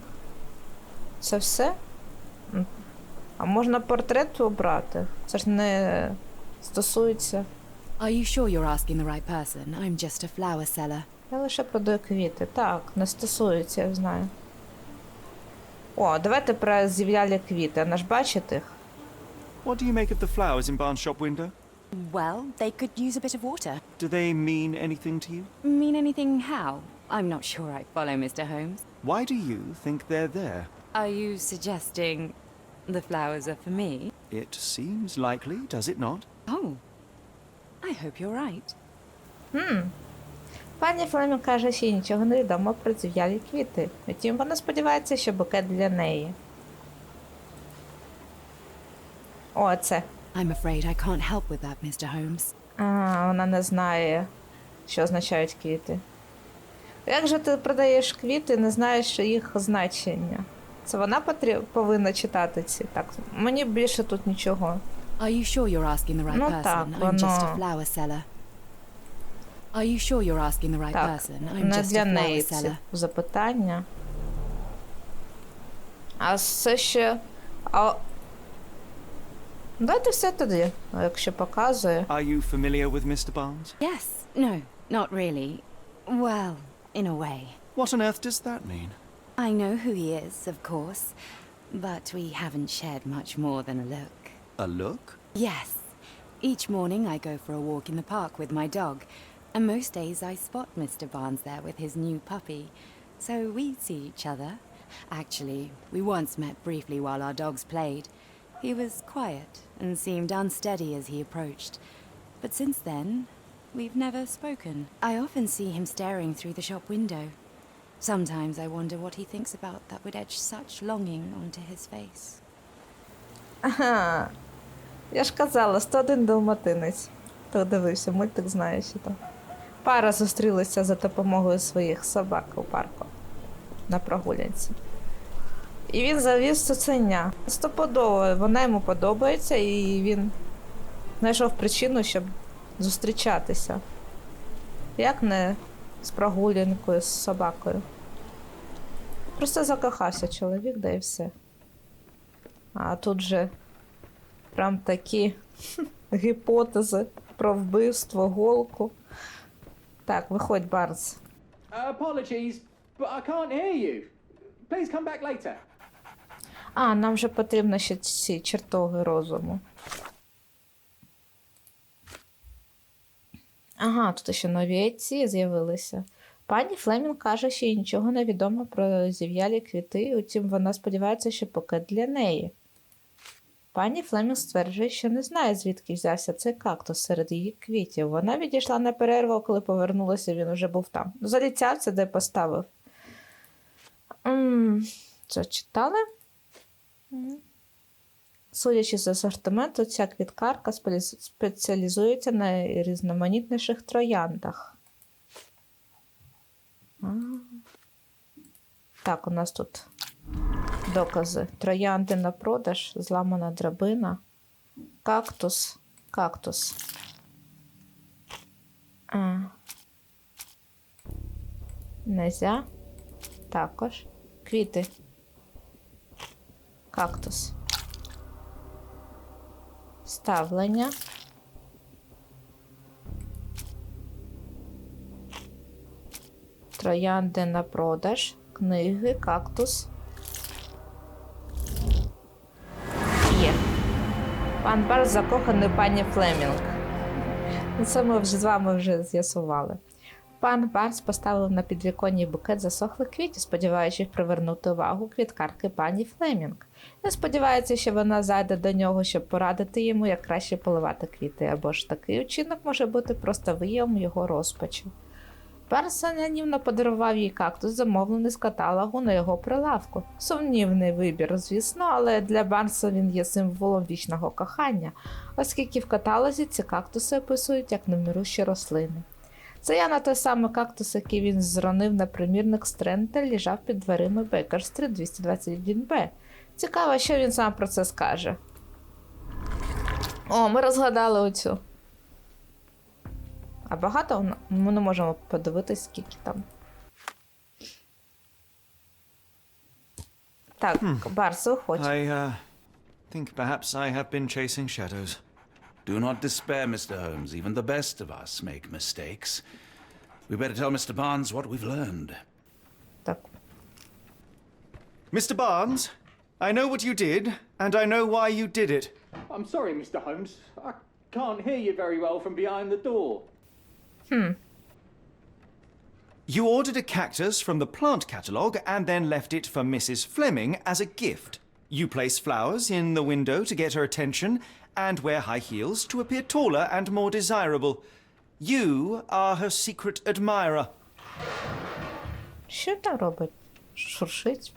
Це все? А можна портрет обрати? Це ж не стосується. Are you sure you're asking the right person? I'm just a flower seller. Я лише продаю квіти. Так, не стосується, я знаю. О, давайте про зів'ялі квіти. Вона ж бачить їх? What do you make of the flowers in Barnes' shop window? Well, they could use a bit of water. Do they mean anything to you? Mean anything how? I'm not sure I follow, Mr. Holmes. Why do you think they're there? Are you suggesting the flowers are for me? It seems likely, does it not? Oh, I hope you're right. Пані Флемінг каже, що їй нічого не відомо про зів'ялі квіти. Втім, вона сподівається, що букет для неї. О, це. I'm afraid I can't help with that, Mr. Holmes. А, вона не знає, що означають квіти. Як же ти продаєш квіти, не знаєш що їх значення? Це вона повинна читати ці. Так, мені більше тут нічого. Are you sure you're asking the right Ну person? так, I'm just a воно. flower seller. Are you sure you're asking the right Так, person? I'm не just для a неї flower ці seller. запитання. А це ще... Дайте все тоді, якщо показує. Are you familiar with Mr. Barnes? Yes. No, not really. Well, in a way. What on earth does that mean? I know who he is, of course, but we haven't shared much more than a look. A look? Yes. Each morning I go for a walk in the park with my dog, and most days I spot Mr. Barnes there with his new puppy, so we see each other. Actually, we once met briefly while our dogs played. He was quiet and seemed unsteady as he approached, but since then, we've never spoken. I often see him staring through the shop window. Sometimes I wonder what he thinks about that would etch such longing onto his face. Ага. Я ж казала, 101 далматинець. Хто дивився, мультик знає, що то. Пара зустрілася за допомогою своїх собак у парку на прогулянці. І він завів цуценя. Стопудово, вона йому подобається, і він знайшов причину, щоб зустрічатися. Як не з прогулянкою, з собакою. Просто закохався чоловік, да і все. А тут же прям такі гіпотези про вбивство, голку. Так, виходь, Барнс. Apologies, but I can't hear you. Please come back later. А, нам вже потрібно ще ці чертоги розуму. Ага, тут ще нові ці з'явилися. Пані Флемінг каже, що їй нічого не відомо про зів'ялі квіти, утім вона сподівається, що букет для неї. Пані Флемінг стверджує, що не знає, звідки взявся цей кактус серед її квітів. Вона відійшла на перерву, коли повернулася, він уже був там. Заліцявся, де поставив. Це читали? Судячи з асортименту, ця квіткарка спеціалізується на різноманітніших трояндах. Так, у нас тут докази. Троянди на продаж, зламана драбина, кактус. Нельзя. Також. Квіти. Кактус. Ставлення. Троянди на продаж. Книги, кактус. Є. Пан Барс закоханий пані Флемінг. Це ми з вами вже з'ясували. Пан Барс поставив на підвіконні букет засохлих квітів, сподіваючись привернути увагу квіткарки пані Флемінг. Він сподівається, що вона зайде до нього, щоб порадити йому, як краще поливати квіти, або ж такий учинок може бути просто виявом його розпачу. Барс анонімно подарував їй кактус, замовлений з каталогу на його прилавку. Сумнівний вибір, звісно, але для Барса він є символом вічного кохання, оскільки в каталозі ці кактуси описують як невмирущі рослини. Це я на той самий кактус, який він зронив на примірник Стрента, лежав під дверима Бейкер-стріт 221-Б. Цікаво, що він сам про це скаже. О, ми розгадали оцю. А багато ми не можемо подивитись, скільки там. Так, Барс, виходь. I think perhaps I have been chasing shadows. Do not despair, Mr. Holmes. Even the best of us make mistakes. We better tell Mr. Barnes what we've learned. Так. Mr. Barnes, I know what you did, and I know why you did it. I'm sorry, Mr. Holmes. I can't hear you very well from behind the door. You ordered a cactus from the plant catalogue and then left it for Mrs. Fleming as a gift. You place flowers in the window to get her attention and wear high heels to appear taller and more desirable. You are her secret admirer. Що там робить? Шуршить?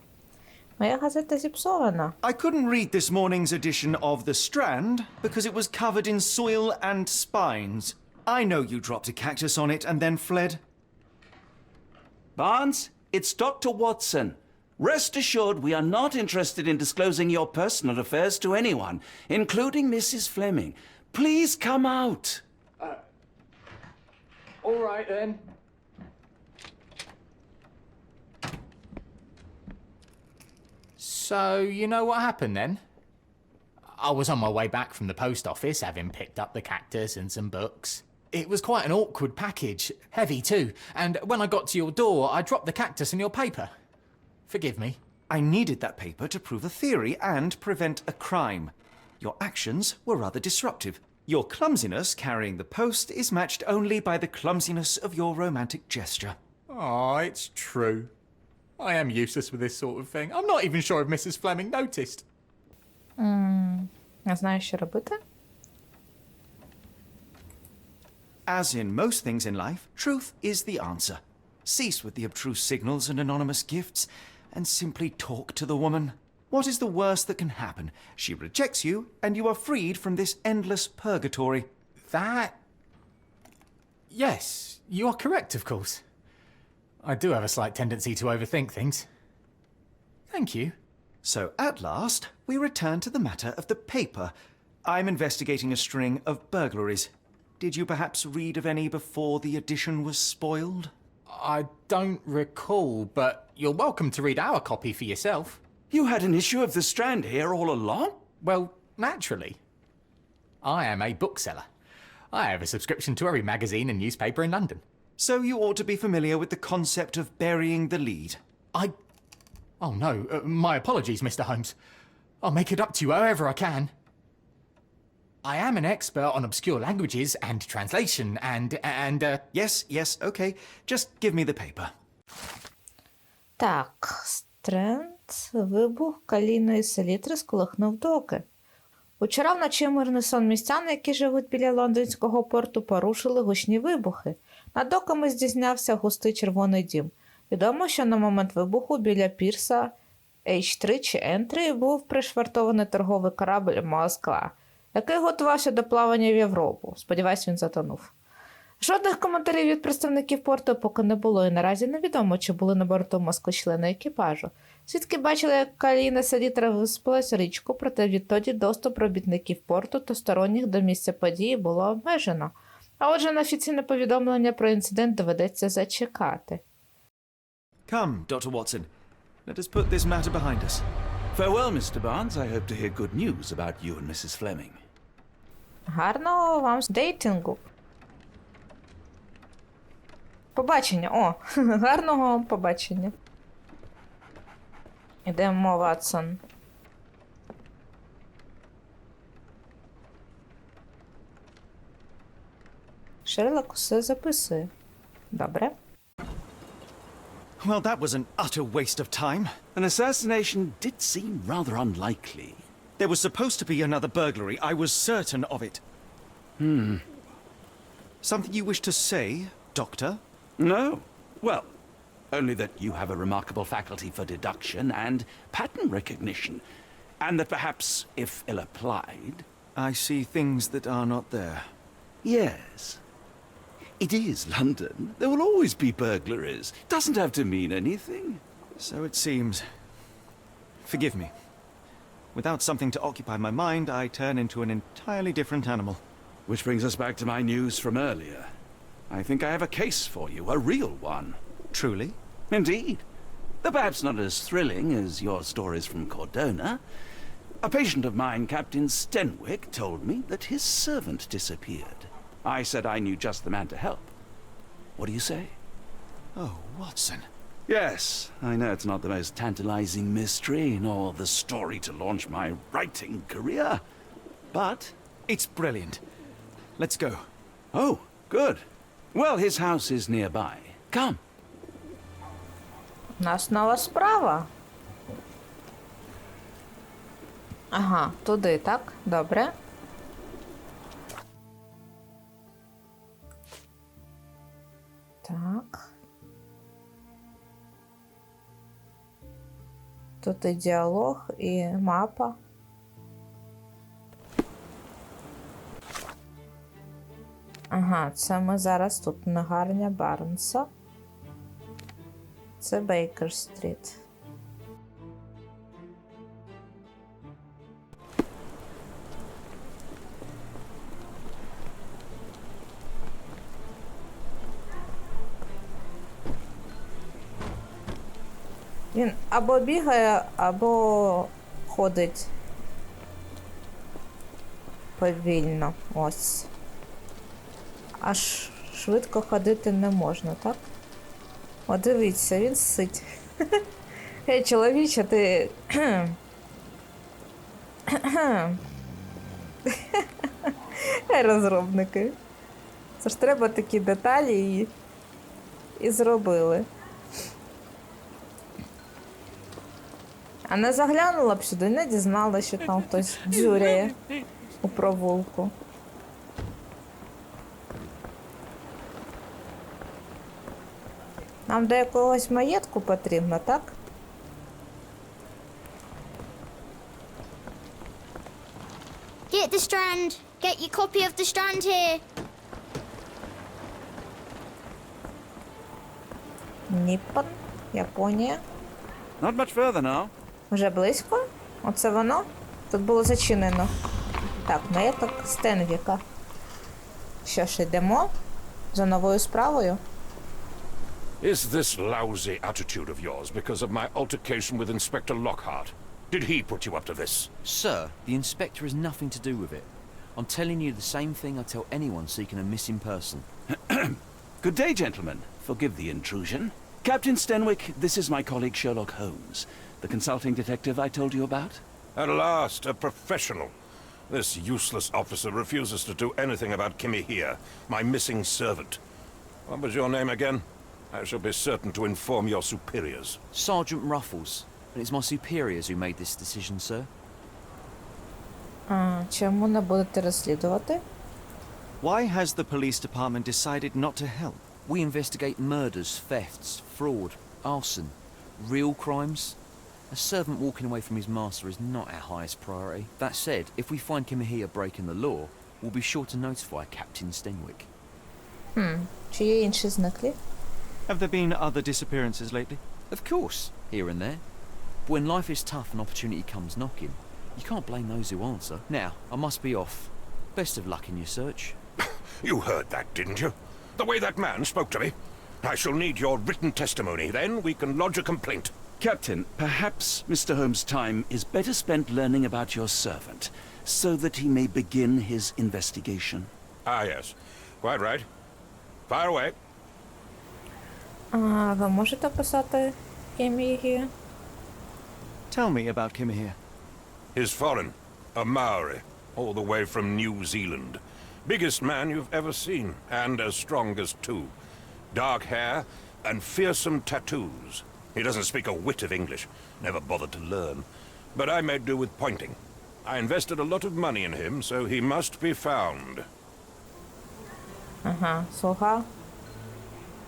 Моя газета зіпсована. I couldn't read this morning's edition of The Strand because it was covered in soil and spines. I know you dropped a cactus on it and then fled. Barnes, it's Dr. Watson. Rest assured we are not interested in disclosing your personal affairs to anyone, including Mrs. Fleming. Please come out. All right, then. So, you know what happened then? I was on my way back from the post office, having picked up the cactus and some books. It was quite an awkward package, heavy too, and when I got to your door, I dropped the cactus and your paper. Forgive me. I needed that paper to prove a theory and prevent a crime. Your actions were rather disruptive. Your clumsiness carrying the post is matched only by the clumsiness of your romantic gesture. Oh, it's true. I am useless with this sort of thing. I'm not even sure if Mrs. Fleming noticed. Не знаю, що робити. As in most things in life, truth is the answer. Cease with the abstruse signals and anonymous gifts, and simply talk to the woman. What is the worst that can happen? She rejects you, and you are freed from this endless purgatory. That... Yes, you are correct, of course. I do have a slight tendency to overthink things. Thank you. So at last, we return to the matter of the paper. I'm investigating a string of burglaries. Did you perhaps read of any before the edition was spoiled? I don't recall, but you're welcome to read our copy for yourself. You had an issue of The Strand here all along? Well, naturally. I am a bookseller. I have a subscription to every magazine and newspaper in London. So you ought to be familiar with the concept of burying the lead. Oh no, my apologies, Mr. Holmes. I'll make it up to you however I can. I am an expert on obscure languages and translation and Yes, okay. Just give me the paper. Так, Стрент, вибух калійної селітри сколихнув доки. Учора вночі мирний сон містян, які живуть біля лондонського порту, порушили гучні вибухи. Над доками здійснявся густий червоний дим. Відомо, що на момент вибуху біля пірса H3 чи N3 був пришвартований торговий корабль «Москва», який готувався до плавання в Європу. Сподіваюсь, він затонув. Жодних коментарів від представників порту поки не було, і наразі невідомо, чи були на борту москви-члени екіпажу. Свідки бачили, як Каліна Селітра виспалась річку, проте відтоді доступ робітників порту та сторонніх до місця події було обмежено. А отже, на офіційне повідомлення про інцидент доведеться зачекати. Come, Dr. Watson. Let us put this matter behind us. Farewell, Mr. Barnes. I hope to hear good news about you and Mrs. Fleming. Гарного вам дейтингу. Побачення. О, гарного вам побачення. Ідемо, Ватсон. Шерлок все записує. Добре. Well, that was an utter waste of time. An assassination did seem rather unlikely. There was supposed to be another burglary. I was certain of it. Something you wish to say, Doctor? No. Well, only that you have a remarkable faculty for deduction and pattern recognition, and that perhaps, if ill-applied... I see things that are not there. Yes. It is London. There will always be burglaries. Doesn't have to mean anything. So it seems. Forgive me. Without something to occupy my mind, I turn into an entirely different animal. Which brings us back to my news from earlier. I think I have a case for you, a real one. Truly? Indeed. Though perhaps not as thrilling as your stories from Cordona. A patient of mine, Captain Stenwick, told me that his servant disappeared. I said I knew just the man to help. What do you say? Oh, Watson. Yes, I know it's not the most tantalizing mystery, nor the story to launch my writing career, but... It's brilliant. Let's go. Oh, good. Well, his house is nearby. Come. У нас нова справа. Ага, туди, так? Добре. Так. Тут і діалог, і мапа. Ага, це ми зараз тут книгарня Барнса. Це Бейкер-стріт. Він або бігає, або ходить повільно. Ось. Аж швидко ходити не можна, так? О, дивіться, він сить. Гей, чоловіче, ти... Гей, розробники. Це ж треба такі деталі і зробили. А не заглянула б сюди, не дізналася, що там хтось дзюряє у провулку. Нам до якогось маєтку потрібно, так? Get the Strand. Get your copy of the Strand here. Ніппон, Японія. Not much further now. Вже близько? Оце воно? Тут було зачинено. Так, Маєток Стенвіка. Що ж, йдемо? За новою справою? Is this lousy attitude of yours because of my altercation with Inspector Lockhart? Did he put you up to this? Sir, the inspector has nothing to do with it. I'm telling you the same thing I tell anyone seeking a missing person. Good day, gentlemen. Forgive the intrusion. Captain Stenwick, this is my colleague Sherlock Holmes, the consulting detective I told you about. At last, a professional. This useless officer refuses to do anything about Kimmy here, my missing servant. What was your name again? I shall be certain to inform your superiors. Sergeant Ruffles. And it's my superiors who made this decision, sir. Чому не будете розслідувати? Why has the police department decided not to help? We investigate murders, thefts, fraud, arson, real crimes. A servant walking away from his master is not our highest priority. That said, if we find Kimahia breaking the law, we'll be sure to notify Captain Stenwick. Чи є інші зниклі? Have there been other disappearances lately? Of course, here and there. But when life is tough and opportunity comes knocking, you can't blame those who answer. Now, I must be off. Best of luck in your search. You heard that, didn't you? The way that man spoke to me. I shall need your written testimony. Then we can lodge a complaint. Captain, perhaps Mr. Holmes' time is better spent learning about your servant, so that he may begin his investigation. Ah, yes. Quite right. Fire away. Ви можете описати Кімігі? Tell me about Kimahir. He's foreign. A Maori. All the way from New Zealand. Biggest man you've ever seen. And as strong as two. Dark hair and fearsome tattoos. He doesn't speak a whit of English. Never bothered to learn. But I made do with pointing. I invested a lot of money in him, so he must be found. Ага, слуга.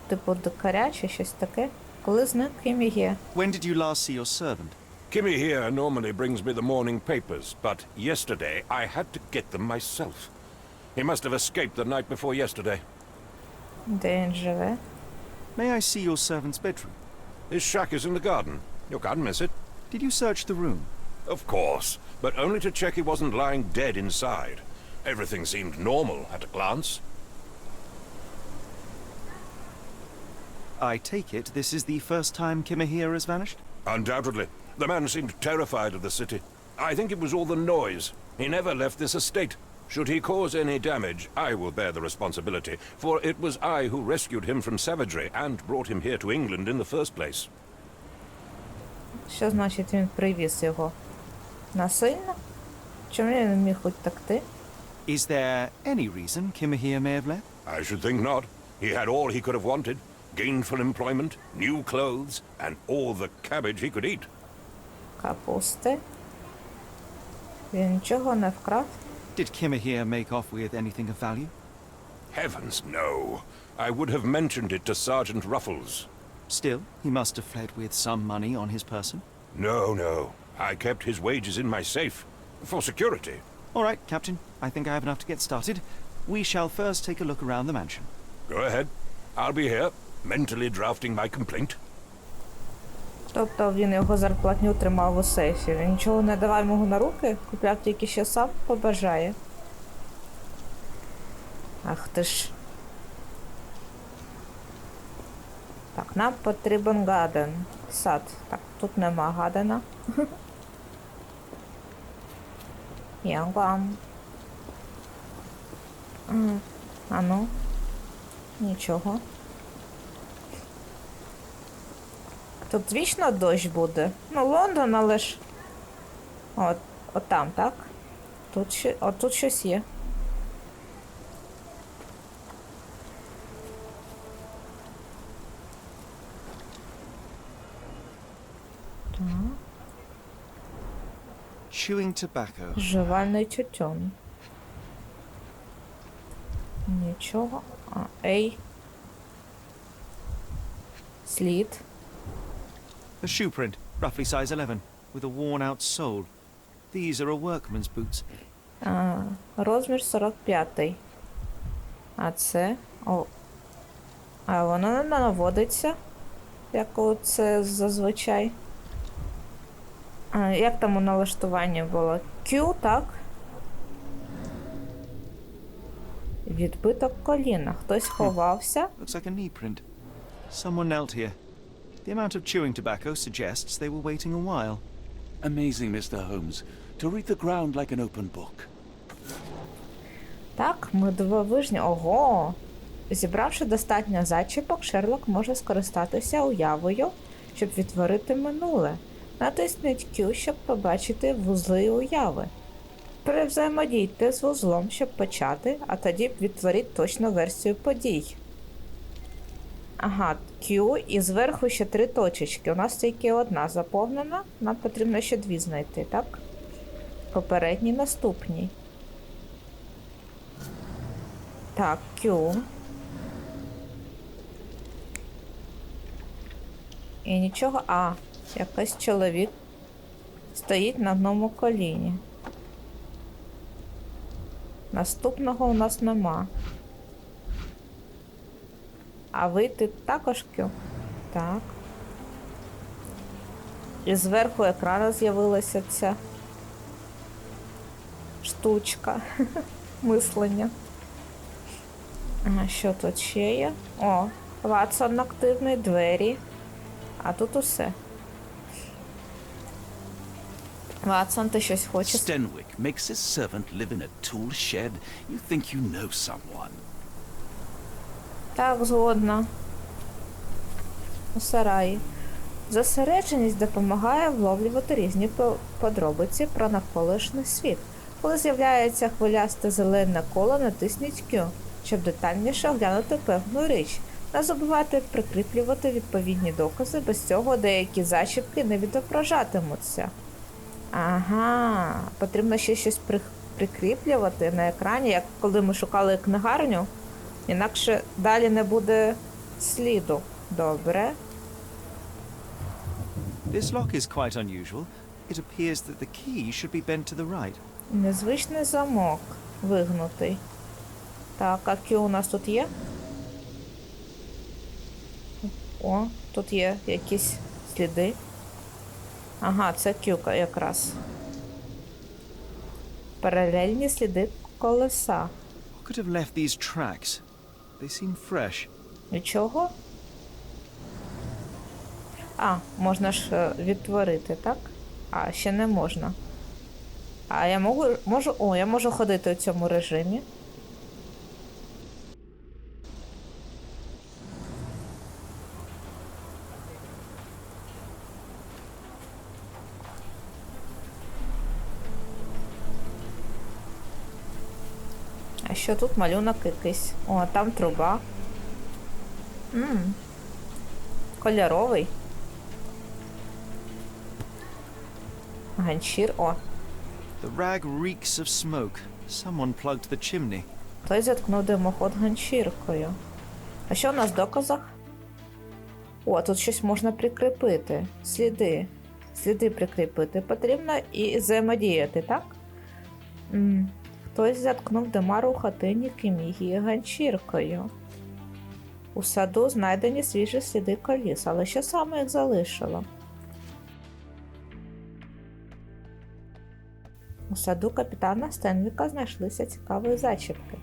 Типу дикаря чи щось таке? Коли зник Кімігі? When did you last see your servant? Kimmy here normally brings me the morning papers, but yesterday I had to get them myself. He must have escaped the night before yesterday. Де він живе? May I see your servant's bedroom? His shack is in the garden. You can't miss it. Did you search the room? Of course, but only to check he wasn't lying dead inside. Everything seemed normal at a glance. I take it this is the first time Kimahir has vanished? Undoubtedly. The man seemed terrified of the city. I think it was all the noise. He never left this estate. Should he cause any damage, I will bear the responsibility, for it was I who rescued him from savagery and brought him here to England in the first place. Що значить він привіз його? Насильно? Чому він не міг утекти? Is there any reason Kimahir may have left? I should think not. He had all he could have wanted. Gainful employment, new clothes, and all the cabbage he could eat. Капусти? Він нічого не вкрав? Did Kimahir make off with anything of value? Heavens, no. I would have mentioned it to Sergeant Ruffles. Still, he must have fled with some money on his person. No. I kept his wages in my safe. For security. All right, Captain. I think I have enough to get started. We shall first take a look around the mansion. Go ahead. I'll be here, mentally drafting my complaint. Тобто він його зарплатню тримав у сейфі. Він нічого не давав йому на руки, купляв тільки що сам побажає. Ах ти ж. Так, нам потрібен гаден. Сад. Так, тут нема гадена. Янгам. А ну. Нічого. Тут вічно дощ буде. Ну, Лондон, але ж... От там, так? Тут щось є. Так. Chewing tobacco. Жувальний тютюн. Нічого. Ей. Слід. A shoe print, roughly size 11, with a worn-out sole. These are a workman's boots. Розмір 45. А це... А воно не наводиться, як це зазвичай. Як там у налаштуванні було? Q, так? Відбиток коліна. Хтось ховався. Looks like a knee print. Someone knelt here. The amount of chewing tobacco suggests they were waiting a while. Amazing, Mr. Holmes, to read the ground like an open book. Так, ми дивовижні. Ого! Зібравши достатньо зачіпок, Шерлок може скористатися уявою, щоб відтворити минуле. Натисніть Q, щоб побачити вузли уяви. Перевзаємодійте з вузлом, щоб почати, а тоді відтворіть точну версію подій. Ага, Q і зверху ще 3 точечки. У нас тільки одна заповнена, нам потрібно ще 2 знайти, так? Попередній, наступній. Так, Q. І нічого. Якийсь чоловік стоїть на одному коліні. Наступного у нас нема. А вийти також Q. Так. І зверху екрану з'явилася ця штучка мислення. Ага, що тут ще є? О, Ватсон активний, двері. А тут усе. Ватсон, ти щось хочеш? Stenwick makes his servant live in a tool shed. You think you know someone. Так, згодна. У сараї. Зосередженість допомагає вловлювати різні подробиці про навколишній світ. Коли з'являється хвилясте зелене коло, натисніть Q, щоб детальніше оглянути певну річ. Не забувайте прикріплювати відповідні докази, без цього деякі зачіпки не відображатимуться. Ага, потрібно ще щось прикріплювати на екрані, як коли ми шукали книгарню, інакше далі не буде сліду. Добре. This lock is quite unusual. It appears that the key should be bent to the right. Незвичний замок вигнутий. Так, а Q у нас тут є? О, тут є якісь сліди. Ага, це Q якраз. Паралельні сліди колеса. Who could have left these tracks? They seem fresh. Нічого? А, можна ж відтворити, так? А, ще не можна. А я я можу ходити у цьому режимі. А що тут малюнок якийсь? О, там труба. Кольоровий. Ганчір, о. The rag reeks of smoke. Someone plugged the chimney. Той заткнув димоход ганчіркою. А що у нас в доказах? О, тут щось можна прикріпити. Сліди. Сліди прикріпити потрібно і взаємодіяти, так? Хтось заткнув димару у хатині Кімігії ганчіркою. У саду знайдені свіжі сліди коліс, але що саме їх залишило? У саду капітана Стенвіка знайшлися цікаві зачіпки.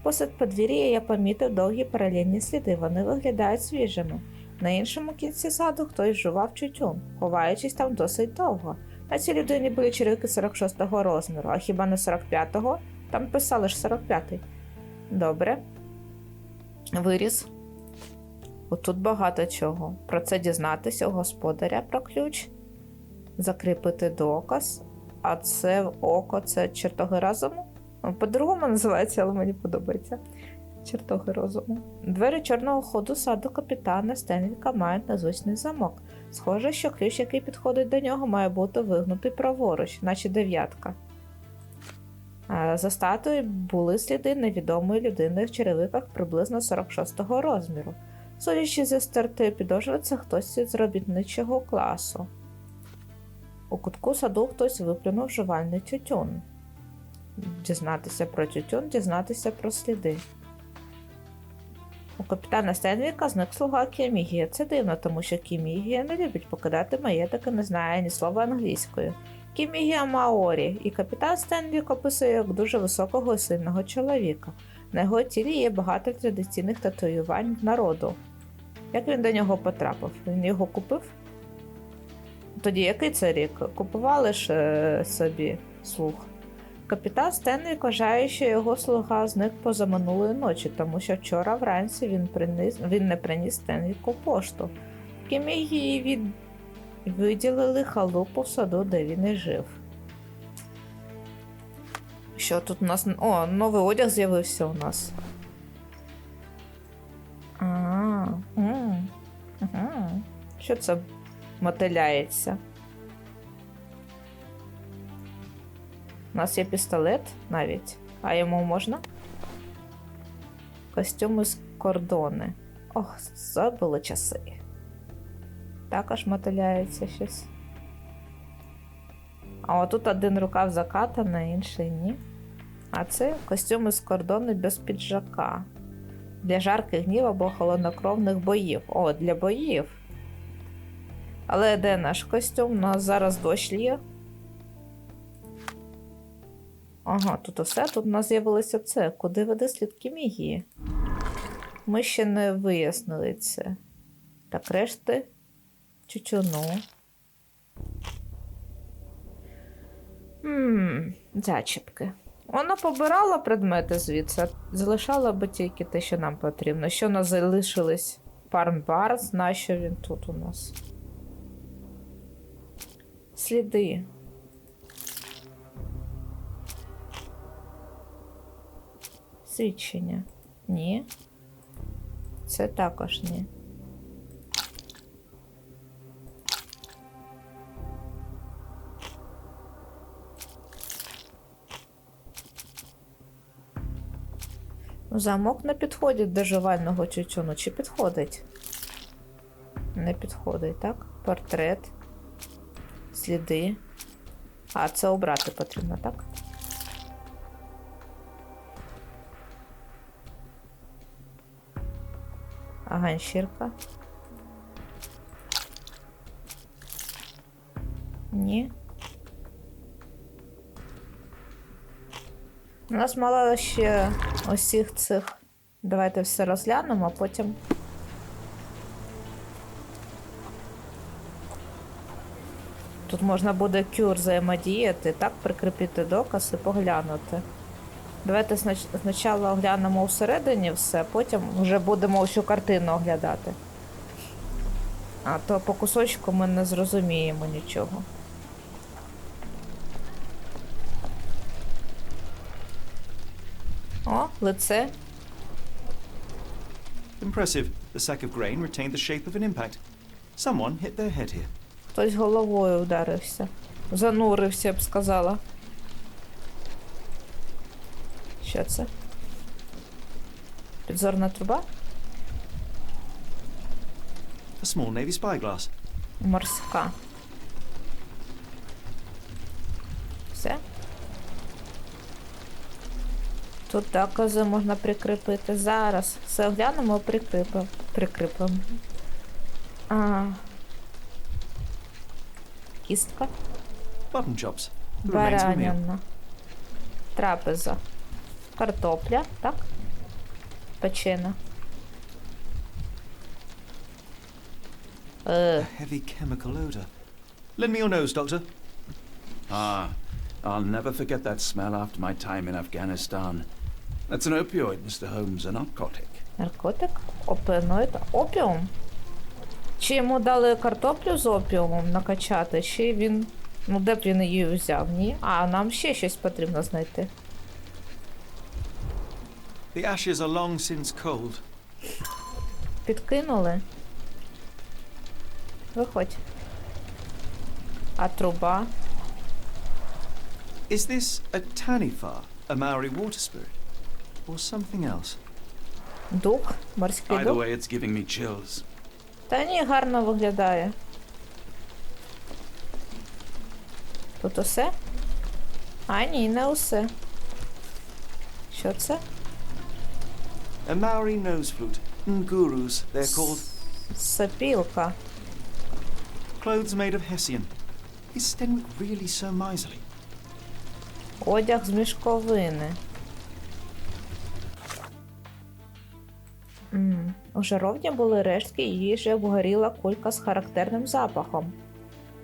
Посеред подвір'я я помітив довгі паралельні сліди, вони виглядають свіжими. На іншому кінці саду хтось жував тютюн, ховаючись там досить довго. На цій людині були черевики 46-го розміру, а хіба не 45-го? Там писали ж 45-й. Добре. Виріз. Отут багато чого. Про це дізнатися у господаря про ключ. Закріпити доказ. А це око, це чертоги розуму? По-другому називається, але мені подобається. Чертоги розуму. Двері чорного ходу саду капітана Стенвіка мають незвичний замок. Схоже, що ключ, який підходить до нього, має бути вигнутий праворуч, наче дев'ятка. За статуєю були сліди невідомої людини в черевиках приблизно 46-го розміру. Судячи зі стертої підошви, це хтось із робітничого класу. У кутку саду хтось виплюнув жувальний тютюн. Дізнатися про тютюн, дізнатися про сліди. У капітана Стенвіка зник слуга Кімігія. Це дивно, тому що Кімігія не любить покидати маєток і не знає ні слова англійською. Кімігія Маорі, і капітан Стенвік описує як дуже високого і сильного чоловіка. На його тілі є багато традиційних татуювань народу. Як він до нього потрапив? Він його купив? Тоді який це рік? Купували ж собі слуг. Капітан Стенвік вважає, що його слуга зник позаминулої ночі, тому що вчора вранці він не приніс Стенвіку пошту. Кімігії виділили халупу в саду, де він і жив. Що тут у нас? О, новий одяг з'явився у нас. Що це мотиляється? У нас є пістолет навіть, а йому можна? Костюми з кордони. Ох, забули часи. Також мотиляється щось. А отут один рукав закатаний, інший ні. А це костюми з кордони без піджака. Для жарких днів або холоднокровних боїв. О, для боїв. Але де наш костюм? У нас зараз дощ лє. Ага, тут усе. Тут у нас з'явилося це. Куди веде слідки Мігії? Ми ще не вияснили це. Так, решти. Тютюну. Зачіпки. Вона побирала предмети звідси, залишала би тільки те, що нам потрібно. Що у нас залишились? Барнс, нащо він тут у нас? Сліди. Свідчення. Ні. Це також ні. Замок не підходить до жувального тютюну. Чи підходить? Не підходить, так? Портрет. Сліди. А, це обрати потрібно, так? А ганчірка? Ні. У нас мало ще усіх цих. Давайте все розглянемо, а потім. Тут можна буде кюр взаємодіяти, так, прикріпити доказ і поглянути. Давайте спочатку оглянемо всередині все, потім вже будемо всю картину оглядати. А то по кусочку ми не зрозуміємо нічого. О, лице. Impressive. The sack of grain retained the shape of an impact. Someone hit their head here. Хтось головою ударився. Занурився, я б сказала. Що це? Підзорна труба? A small navy spyglass. Морська. Все? Тут докази можна прикріпити. Зараз все оглянемо і прикріпимо. Кістка. Button chops. The remains of a meal. Баранина. Трапеза. Картопля, так? Печена. A heavy chemical odor. Lend me your nose, Doctor. Ah, I'll never forget that smell after my time in Afghanistan. That's an opioid, Mr. Holmes, a narcotic. Наркотик? Опиноїд? Опіум? Чи йому дали картоплю з опіумом накачати, чи він... Ну, де б він її взяв, ні? А, нам ще щось потрібно знайти. The ashes are long since cold. Підкинули? Виходь. А труба? Is this a tanifar, a Maori water spirit, or something else? Дух? Морський Either дух? way, it's giving me chills. Та ні, гарно виглядає. Тут усе? А, ні, не усе. Що це? A Maori nose flute. Ngurus, they're called. Сопілка. Clothes made of Hessian. Is Stenwick really so miserly? Одяг з мішковини. У жаровні були рештки їжі, обгоріла кулька з характерним запахом.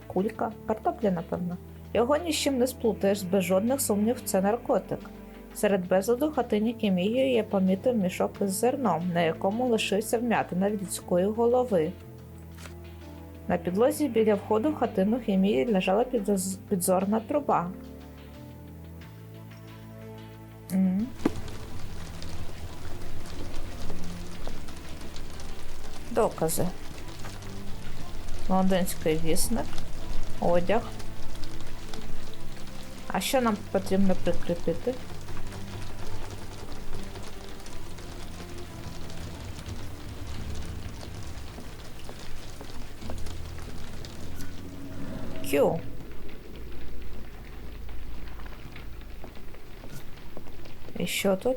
Кулька? Картопля, напевно. Його ні з чим не сплутаєш, без жодних сумнів це наркотик. Серед безладу хатині Кімігії я помітив мішок із зерном, на якому лишився вм'ятина від людської голови. На підлозі біля входу в хатину Кімігії лежала підзорна труба. Докази. Лондонський вісник. Одяг. А що нам потрібно прикріпити? Q. І що тут?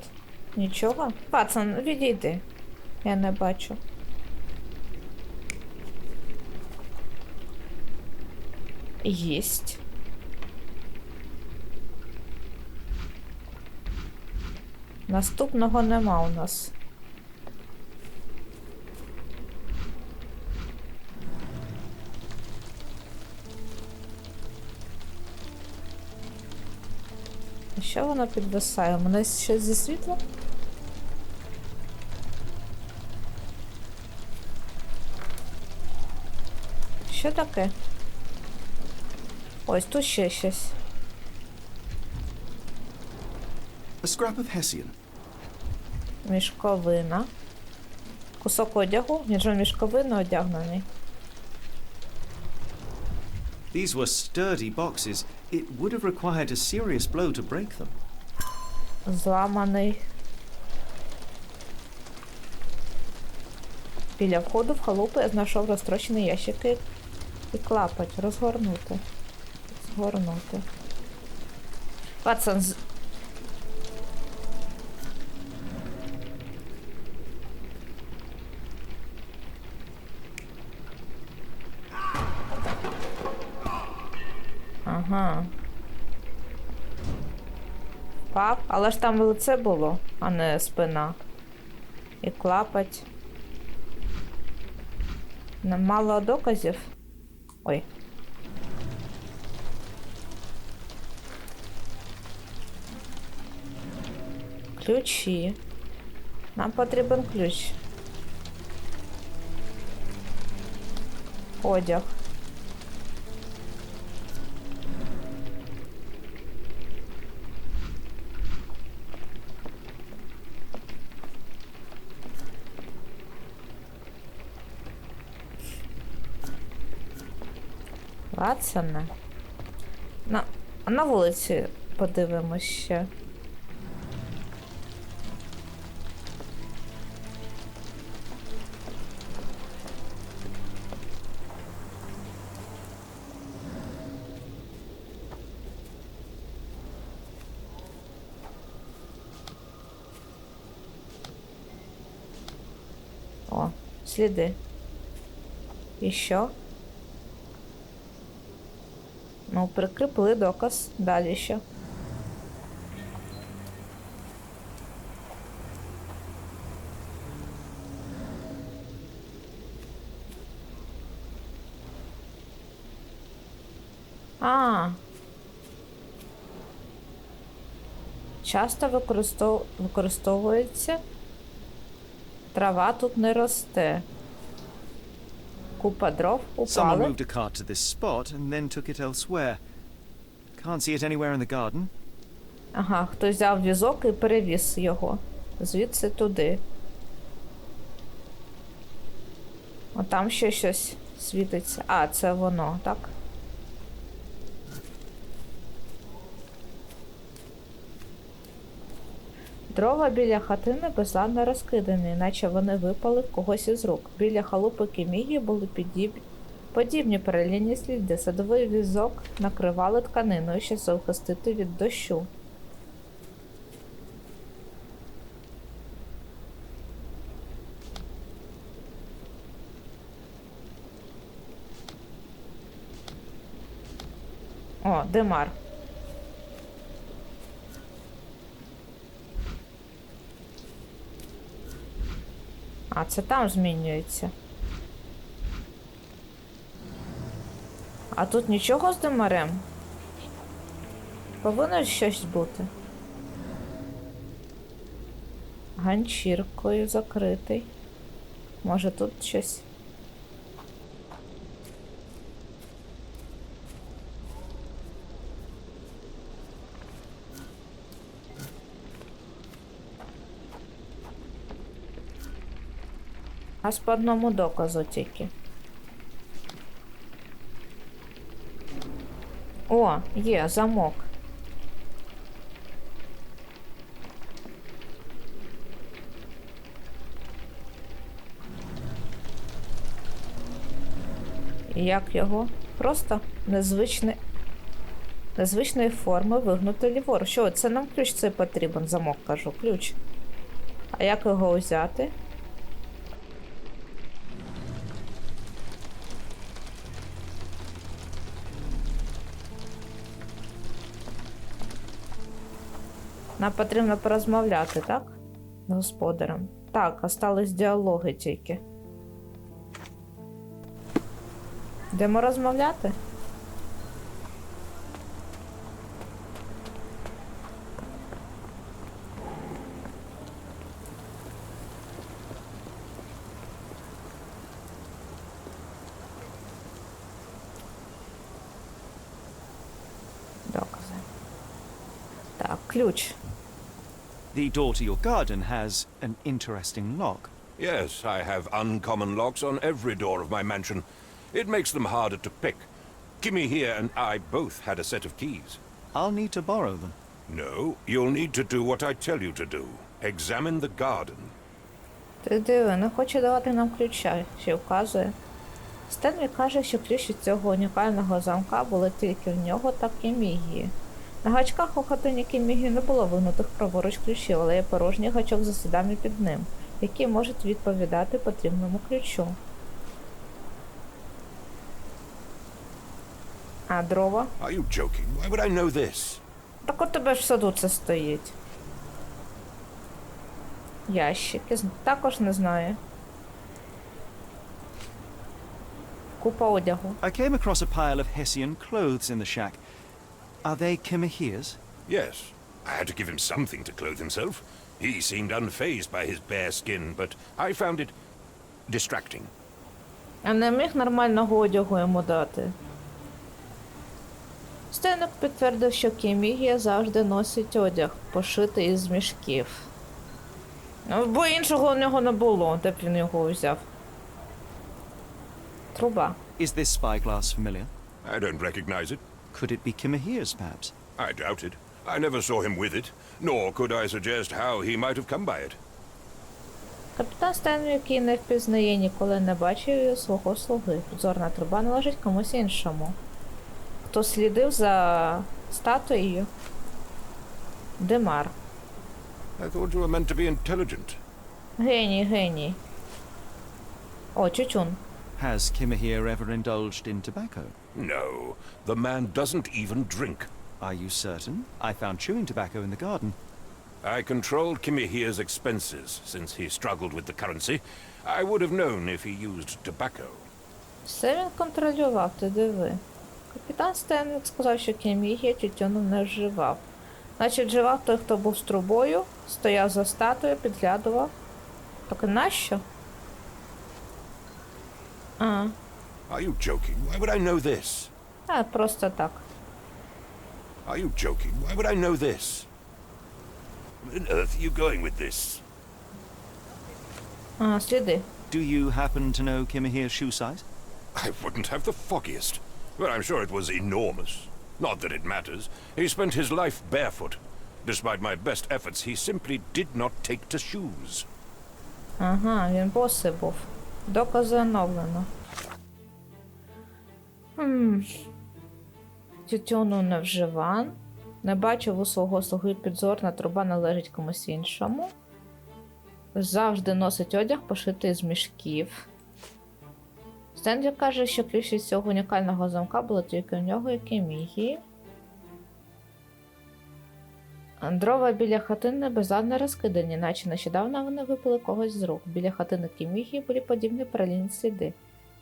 Нічого? Пацан, відійди. Я не бачу. Єсть. Наступного нема у нас. А що воно підвисає? У мене щось зі світлом? Що таке? Ось тут ще щось. A scrap of Hessian. Мішковина. Кусок одягу. Він же в мішковину одягнений. These were sturdy boxes. It would have required a serious blow to break them. Зламаний. Біля входу в халупу я знайшов розтрощені ящики і клапоть. Розгорнути. Згорнути. Пацан, ага. Впав, але ж там лице було, а не спина. І клапоть. Мало доказів. Ой. Ключі. Нам потрібен ключ. Одяг. Ватсоне. На вулиці подивимось ще. О, сліди. І що? Ну, прикріпили доказ. Далі що? Часто використовується. Трава тут не росте. Купа дров Someone упали. moved a cart to this spot and then took it elsewhere. Can't see it anywhere in the garden. Ага, хтось взяв візок і перевіз його. Звідси туди. О, там ще щось світиться. А, це воно, так? Дрова біля хатини безладно розкидані, наче вони випали в когось із рук. Біля халупи Кімії були подібні перелінні сліди. Садовий візок накривали тканиною, щоб захистити від дощу. О, Демар. А, це там змінюється. А тут нічого з Демарем? Повинно щось бути. Ганчіркою закритий. Може тут щось? Аж по одному доказу тільки. О, є, замок. І як його? Просто незвичної форми вигнути ліворуч. Що, це нам ключ цей потрібен, замок, кажу, ключ. А як його взяти? Нам потрібно порозмовляти, так? З господарем. Так, остались діалоги тільки. Йдемо розмовляти? Докази. Так, ключ. The door to your garden has an interesting lock. Yes, I have uncommon locks on every door of my mansion. It makes them harder to pick. Kimmy here and I both had a set of keys. I'll need to borrow them. No, you'll need to do what I tell you to do. Examine the garden. Ти диви, не хоче давати нам ключа, ще вказує. Стенвік каже, що ключ від цього унікального замка були тільки в нього та Кімігі. На гачках у хатині Кімігі не було вигнутих праворуч ключів, але є порожній гачок за слідами під ним, які можуть відповідати потрібному ключу. А дрова? Are you joking? Why would I know this? Так у тебе ж в саду це стоїть. Ящики. Також не знаю. Купа одягу. I came across a pile of Hessian clothes in the shack. Are they Kimahir's? Yes. I had to give him something to clothe himself. He seemed unfazed by his bare skin, but I found it distracting. А не міг нормального одягу йому дати. Стенвік підтвердив, що Кімігі завжди носить одяг, пошитий із мішків. Бо іншого у нього не було, де б він його взяв. Труба. Is this spyglass familiar? I don't recognize it. Could it be Kimahir's, perhaps? I doubt it. I never saw him with it, nor could I suggest how he might have come by it. Капітан Стенвік, який не впізнає, ніколи не бачив свого слуги. Підзорна труба належить комусь іншому. Хто слідив за статуєю? Демар. I thought you were meant to be intelligent. Геній, геній. О, Чучун. Has Kimahir ever indulged in tobacco? No, the man doesn't even drink. Are you certain? I found chewing tobacco in the garden. I controlled Kimahir's expenses since he struggled with the currency. I would have known if he used tobacco. Все він контролював, ти диви. Капітан Стенвік сказав, що Кімігі тютюну не вживав. Значить, вживав той, хто був з трубою, стояв за статуєю, підглядував. Так нащо? А. Are you joking? Why would I know this? А, просто так. Are you joking? Why would I know this? Where on earth are you going with this? А, сліди. Do you happen to know Kimahir's shoe size? I wouldn't have the foggiest. But I'm sure it was enormous. Not that it matters. He spent his life barefoot. Despite my best efforts, he simply did not take to shoes. Ага, він босий був. Докази оновлено. Тютюну не вживан. Не бачив у свого слуги, підзорна труба належить комусь іншому. Завжди носить одяг, пошитий з мішків. Стенвік каже, що ключ від цього унікального замка було тільки у нього і Кімігі. Дрова біля хатини безладно розкидані, наче нещодавно вони випили когось з рук. Біля хатини Кімігі були подібні паралельні сліди.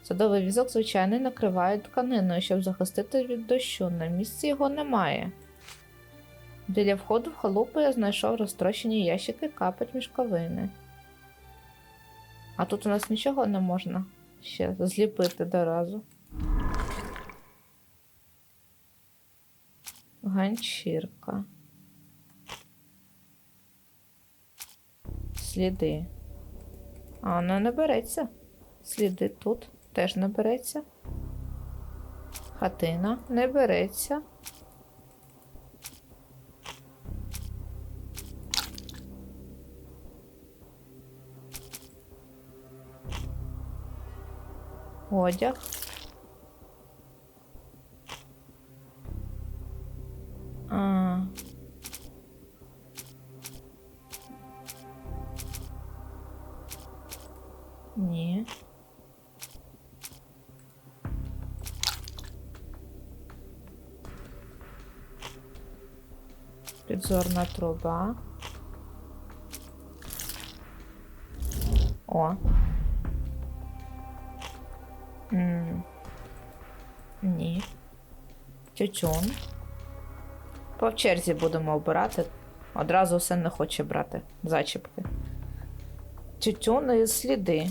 Садовий візок, звичайно, накривають тканиною, щоб захистити від дощу. На місці його немає. Біля входу в халупу я знайшов розтрощені ящики капоть мішковини. А тут у нас нічого не можна ще зліпити доразу. Ганчірка. Сліди. А, воно не береться. Сліди тут теж не береться. Хатина не береться. Одяг. Підзорна труба. О. Ні. Тютюн. По черзі будемо обирати. Одразу все не хоче брати. Зачіпки. Тютюн і сліди.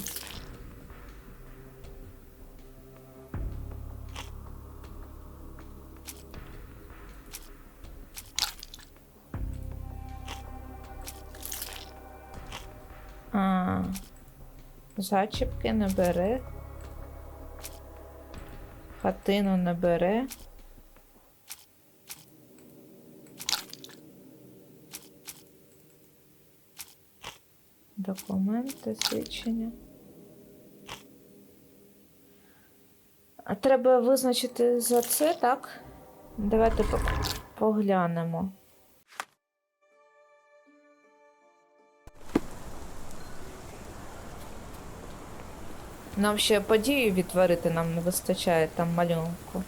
Зачіпки не бере. Хатину не бере. Документи, свідчення. А треба визначити за це, так? Давайте поглянемо. Нам ще подію відтворити нам не вистачає там малюнку.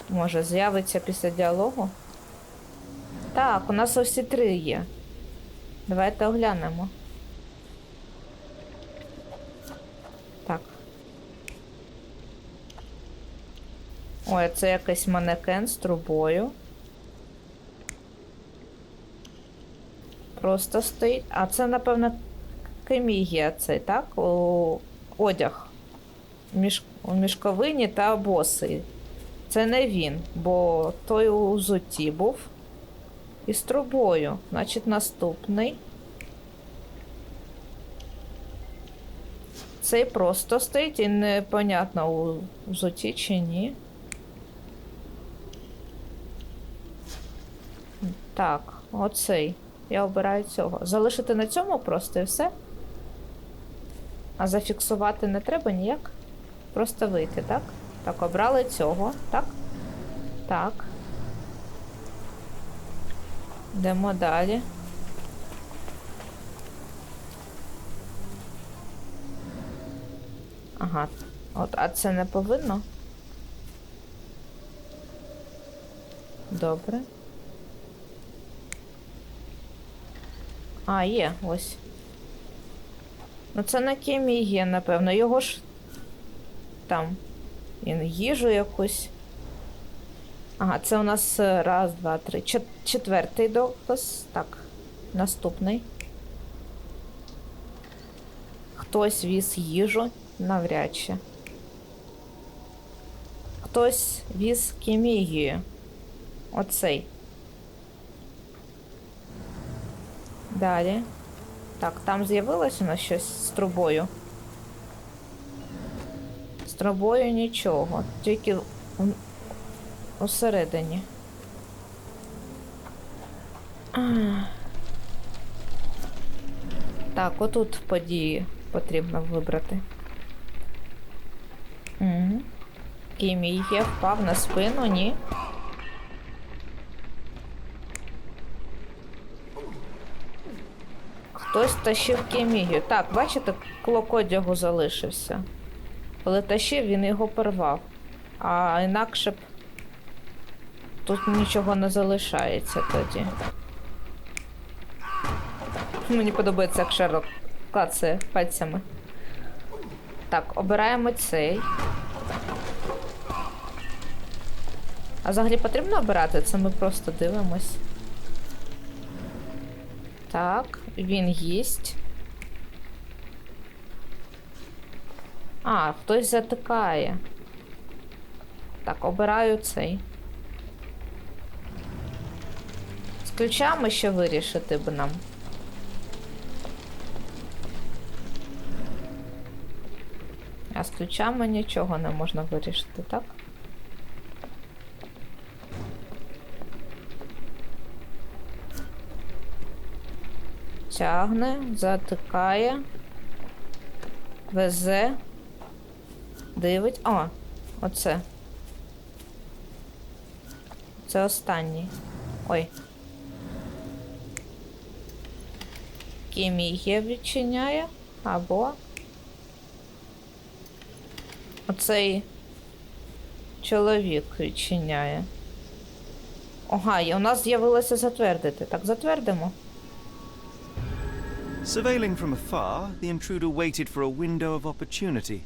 Може, з'явиться після діалогу? Так, у нас усі 3 є. Давайте оглянемо. Так. Ой, це якийсь манекен з трубою. Просто стоїть. А це, напевно, кемігія цей, так? Одяг. У мішковині та босий. Це не він, бо той у взутті був. І з трубою. Значить, наступний. Цей просто стоїть і непонятно, у взутті чи ні. Так, оцей. Я обираю цього. Залишити на цьому просто і все. А зафіксувати не треба ніяк. Просто вийти, так? Так, обрали цього. Так? Так. Йдемо далі. Ага. От, а це не повинно? Добре. А, є, ось. Ну це на кемі є, напевно. Його ж там. Він їжу якусь. Ага, це у нас раз, два, три. Четвертий доказ. Так, наступний. Хтось віз їжу, навряд чи. Хтось віз кемігію. Оцей. Далі. Так, там з'явилось у нас щось з трубою. З трубою нічого. Тільки усередині. Так, отут події потрібно вибрати. Кімія впав на спину, ні. Хтось тащив кемігію. Так, бачите, клок одягу залишився. Коли тащив, він його порвав. А інакше б тут нічого не залишається тоді. Мені подобається, як Шерлок клацає пальцями. Так, обираємо цей. А взагалі потрібно обирати? Це ми просто дивимось. Так, він їсть. А, хтось затикає. Так, обираю цей. З ключами ще вирішити б нам. А з ключами нічого не можна вирішити, так? Тягне, затикає, везе, дивить. О, оце. Це останній. Ой. Кемігія відчиняє, або оцей чоловік відчиняє. Ага, і у нас з'явилося затвердити. Так, затвердимо. Surveilling from afar, the intruder waited for a window of opportunity.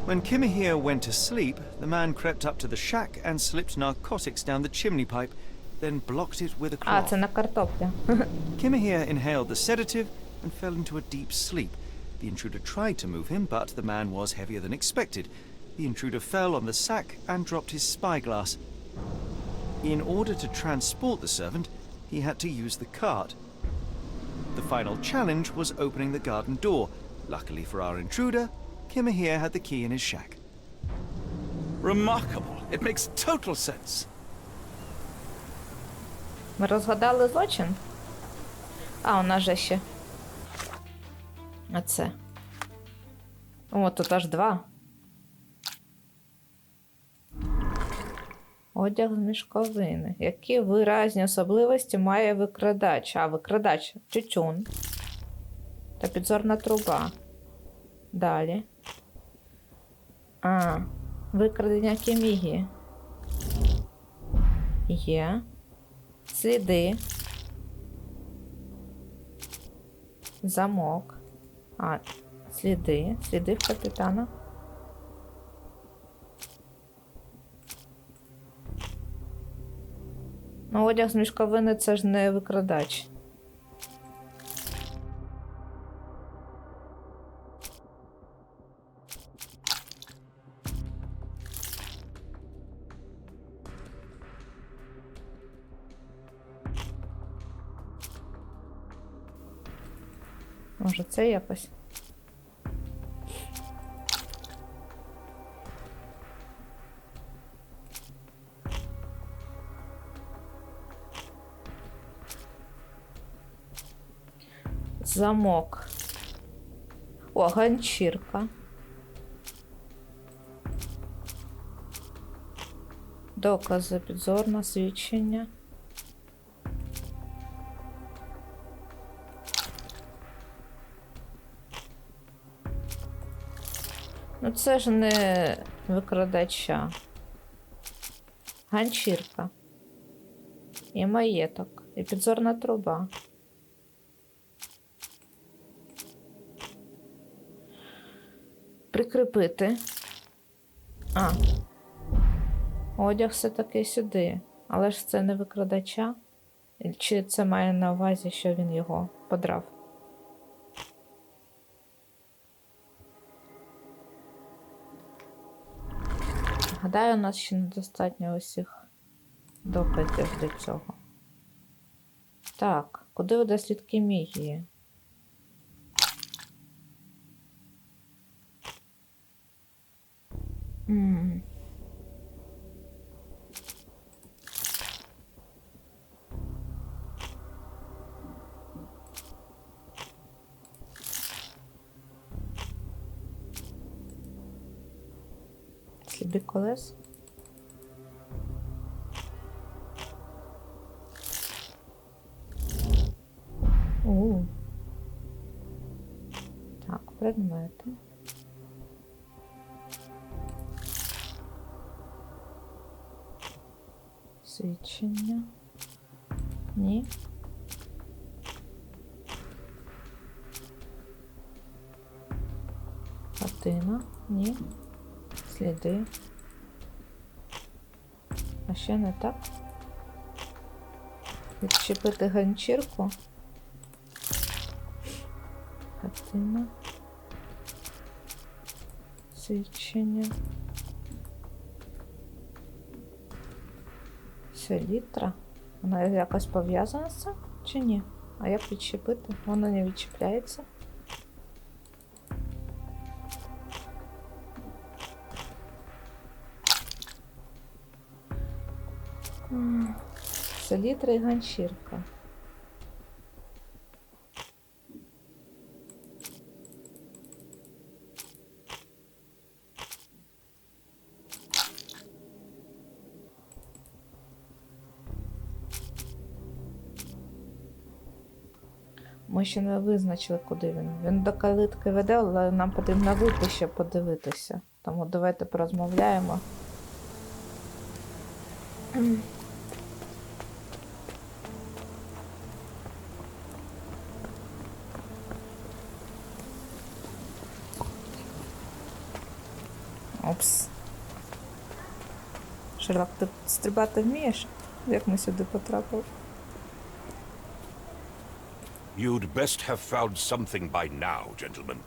When Kimahir went to sleep, the man crept up to the shack and slipped narcotics down the chimney pipe, then blocked it with a А, cloth. це на картопля. Kimahir inhaled the sedative and fell into a deep sleep. The intruder tried to move him, but the man was heavier than expected. The intruder fell on the sack and dropped his spyglass. In order to transport the servant, he had to use the cart. The final challenge was opening the garden door. Luckily for our intruder, Kimahir had the key in his shack. Remarkable. It makes total sense. Ми розгадали злочин? А, у нас же ще. Оце. О, тут аж 2. Одяг з мішковини. Які виразні особливості має викрадач? А, викрадач. Тютюн. Та підзорна труба. Далі. А, викрадення Кімігі. Є. Сліди. Замок. А, сліди. Сліди в капітана. Ну, одяг з мішковини це ж не викрадач. Може, це якось? Замок. О, ганчірка. Докази, підзорне свідчення. Ну це ж не викрадача. Ганчірка. І маєток. І підзорна труба. Прикріпити. А. Одяг все-таки сюди. Але ж це не викрадача. Чи це має на увазі, що він його подрав? Гадаю, у нас ще недостатньо усіх доказів для цього. Так, куди веде слід Кімігії? Сліди колес. Так, предмети. Свідчення. Ні. Хатина. Ні. Сліди. А ще не так. Відчепити ганчірку. Хатина. Свідчення. Селітра. Вона якось пов'язана з цим? Чи ні? А як відчепити? Вона не відчіпляється. Селітра і ганчірка. Ми ще не визначили, куди він. Він до калитки веде, але нам потрібно вийти ще подивитися. Тому давайте порозмовляємо Опс. Шерлок, ти стрибати вмієш? Як ми сюди потрапили? You'd best have found something by now, gentlemen.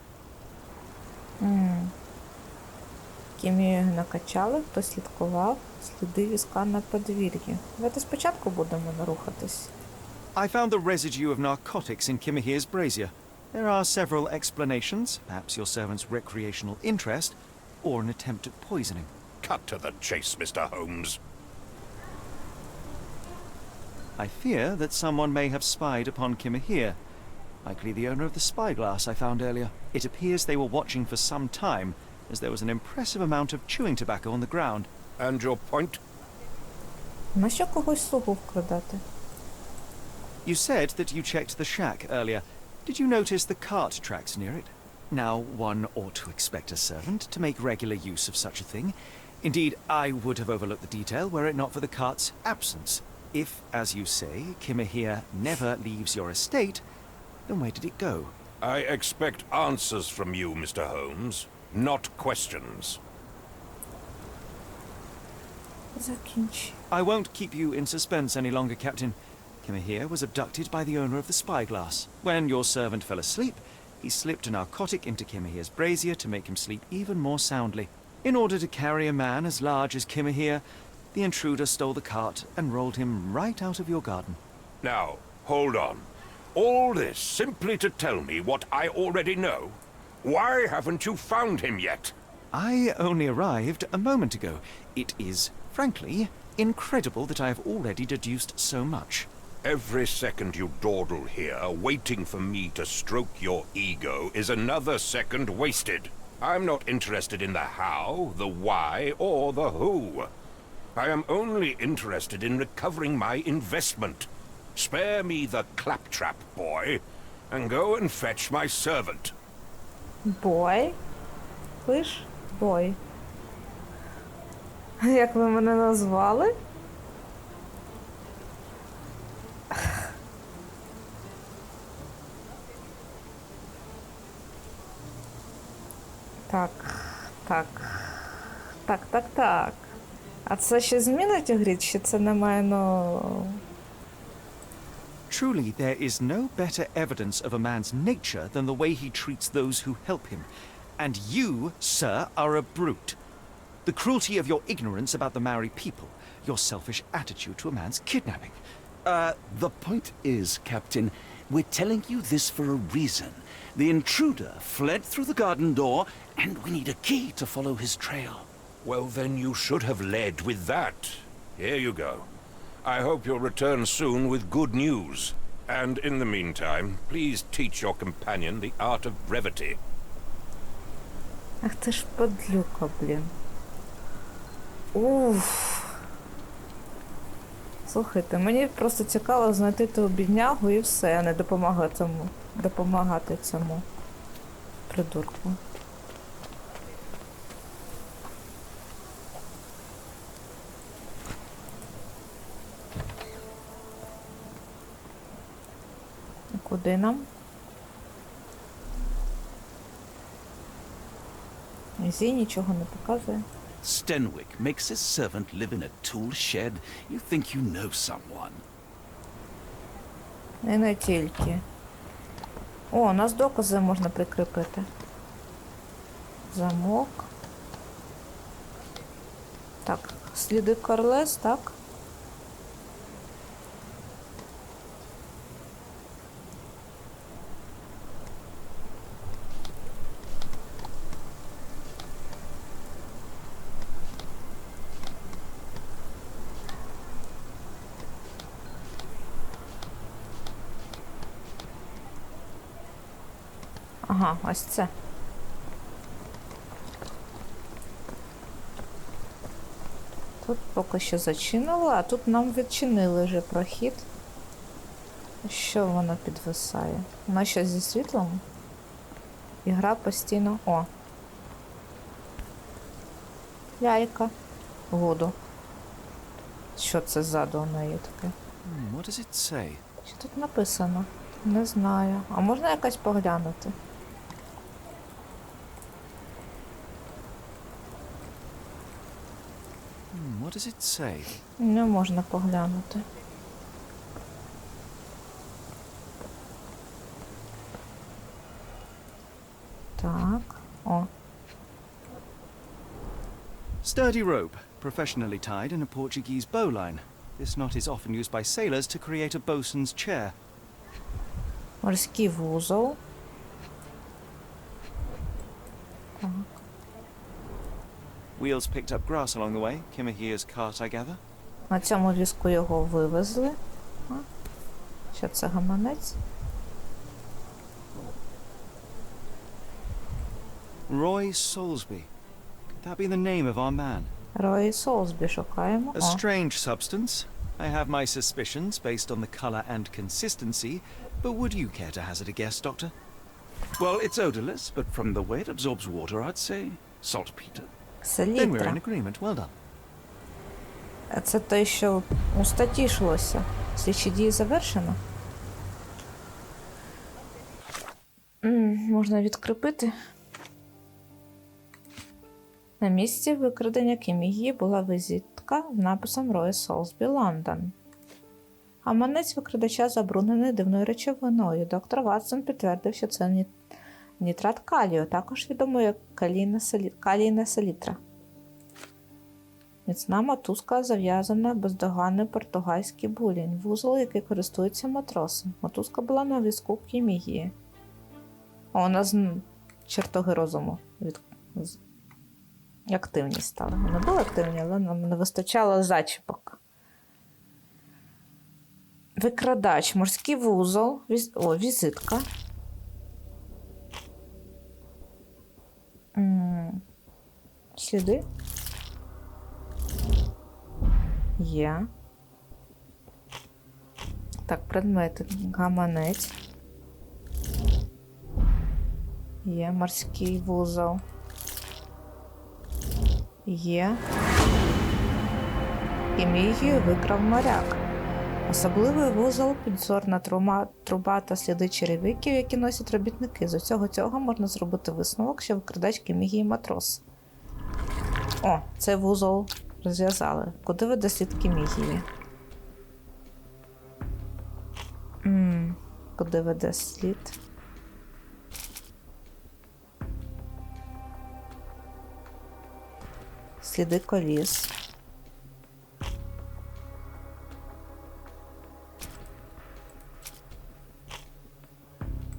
Кімію накачали, хтось слідкував, сліди візка на подвір'ї. Давайте спочатку будемо рухатись. I found the residue of narcotics in Kimahir's brazier. There are several explanations, perhaps your servant's recreational interest, or an attempt at poisoning. Cut to the chase, Mr. Holmes. I fear that someone may have spied upon Kimahir. Likely the owner of the spyglass I found earlier. It appears they were watching for some time, as there was an impressive amount of chewing tobacco on the ground. And your point? Нащо когось слугу вкрадати? You said that you checked the shack earlier. Did you notice the cart tracks near it? Now, one ought to expect a servant to make regular use of such a thing. Indeed, I would have overlooked the detail were it not for the cart's absence. If, as you say, Kimahir never leaves your estate, then where did it go? I expect answers from you, Mr. Holmes, not questions. Закінчи. I won't keep you in suspense any longer, Captain. Kimahir was abducted by the owner of the spyglass. When your servant fell asleep, he slipped a narcotic into Kimahir's brazier to make him sleep even more soundly. In order to carry a man as large as Kimahir, the intruder stole the cart and rolled him right out of your garden. Now, hold on. All this simply to tell me what I already know? Why haven't you found him yet? I only arrived a moment ago. It is, frankly, incredible that I have already deduced so much. Every second you dawdle here, waiting for me to stroke your ego, is another second wasted. I'm not interested in the how, the why, or the who. I am only interested in recovering my investment. Spare me the claptrap, boy, and go and fetch my servant. Бой? Слиш? Бой. Як ви мене назвали? Так. А це ще змінить у грі, чи це немає, Truly, there is no better evidence of a man's nature than the way he treats those who help him. And you, sir, are a brute. The cruelty of your ignorance about the Maori people, your selfish attitude to a man's kidnapping. The point is, Captain, we're telling you this for a reason. The intruder fled through the garden door, and we need a key to follow his trail. Well, then you should have led with that. Here you go. I hope you'll return soon with good news. And in the meantime, please teach your companion the art of brevity. Ах ти ж подлюка, блін. Уф. Слухайте, мені просто цікаво знайти ту біднягу і все, а не допомагати цьому придурку. Куди нам? Зі нічого не показує. Stenwick makes his servant live in a tool shed. You think you know someone. І не тільки. О, у нас докази можна прикріпити. Замок. Так, сліди корлес, так? Ага, ось це. Тут поки що зачинили, а тут нам відчинили вже прохід. Що воно підвисає? Воно щось зі світлом? Ігра постійно... О! Ляйка. Воду. Що це ззаду у неї таке? What does it say? Що тут написано? Не знаю. А можна якось поглянути? What does it say? Не можна поглянути. Так. О. Sturdy rope, professionally tied in a Portuguese bowline. This knot is often used by sailors to create a bosun's chair. Морський вузол. Так. Wheels picked up grass along the way. Kimahia's cart, I gather. На цьому візку його вивезли. А? Що це, гаманець? Roy Soulsby. Could that be the name of our man? Рої Солсбі шукаємо. A О. strange substance. I have my suspicions based on the colour and consistency, but would you care to hazard a guess, Doctor? Well, it's odorless, but from the way it absorbs water, I'd say saltpeter. Then we're in Селітра. agreement. Well done. Це те, що у статті йшлося. Слідчі дії завершено. Можна відкріпити. На місці викрадення Кімігі була візитка з написом Рої Солсбі, Лондон. Гаманець викрадача забруднений дивною речовиною. Доктор Ватсон підтвердив, що це нітрат калію, також відомо як калійна селітра. Міцна мотузка зав'язана бездоганний португальський булінь, вузол, який користується матросом. Мотузка була на візку Кімігії. О, у нас чертоги розуму активні стали. Вони були активні, але нам не вистачало зачіпок. Викрадач, морський вузол, візитка. Сліди. Є. Так, предмети. Гаманець. Є морський вузол. Є. Кімігію викрав моряк. Особливий вузол, підзорна труба та сліди черевиків, які носять робітники. З усього цього можна зробити висновок, що викрадач Кімігії матрос. О, цей вузол розв'язали. Куди веде слід Кімігії? Куди веде слід? Сліди коліс.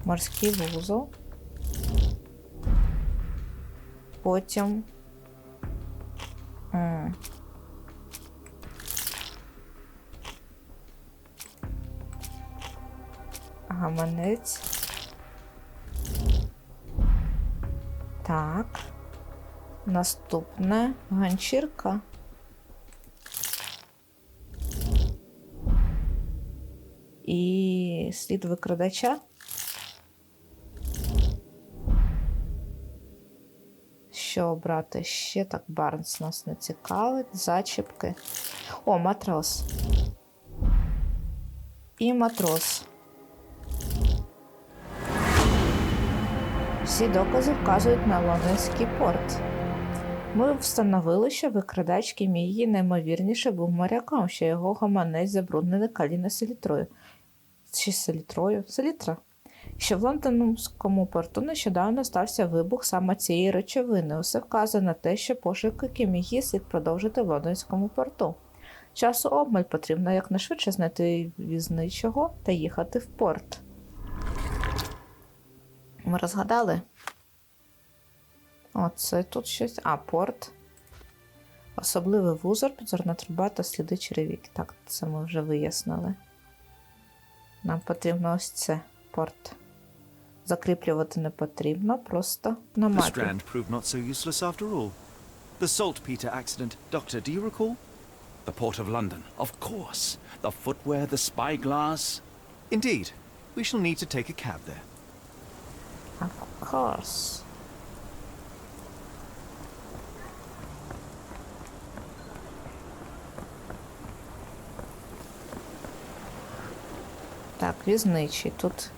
Морський вузол. Потім гаманець. Так. Наступне ганчірка. І слід викрадача. Що обрати ще? Так, Барнс нас не цікавить. Зачіпки. О, матрос. І матрос. Всі докази вказують на лондонський порт. Ми встановили, що викрадач Кімігії наймовірніше був моряком, що його гаманець забруднений калійною селітрою. Чи селітрою? Селітра. Що в лондонському порту нещодавно стався вибух саме цієї речовини. Усе вказує на те, що пошуки Кімігії слід продовжити в лондонському порту. Часу обмаль, потрібно якнайшвидше знайти візничого та їхати в порт. Ми розгадали? Оце тут щось. А, порт. Особливий вузол, підзорна труба та сліди черевик. Так, це ми вже вияснили. Нам потрібно ось це. Порт. Закріплювати не потрібно, просто на The мапі. strand proved not so useless after all. The saltpeter accident. Doctor, do you recall? The port of London, of course. The footwear, the spyglass. Indeed. We shall need to take a cab there. Of course. візничий. Тут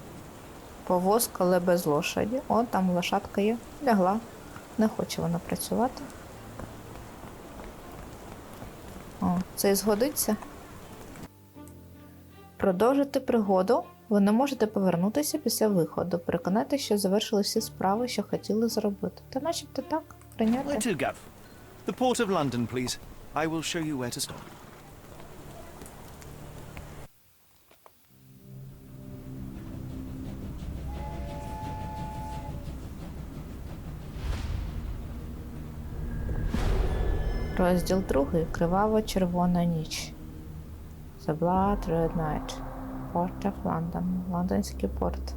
повозка, але без лошаді. О, там лошадка є. Лягла. Не хоче вона працювати. О, це і згодиться. Продовжити пригоду. Ви не можете повернутися після виходу. Переконайте, що завершили всі справи, що хотіли зробити. Та начебто так, Where прийняти. to, Gav? The port of London, please. I will show you where to stop. Розділ 2. Криваво-червона ніч. The Blood Red Night. Port of London. Лондонський порт.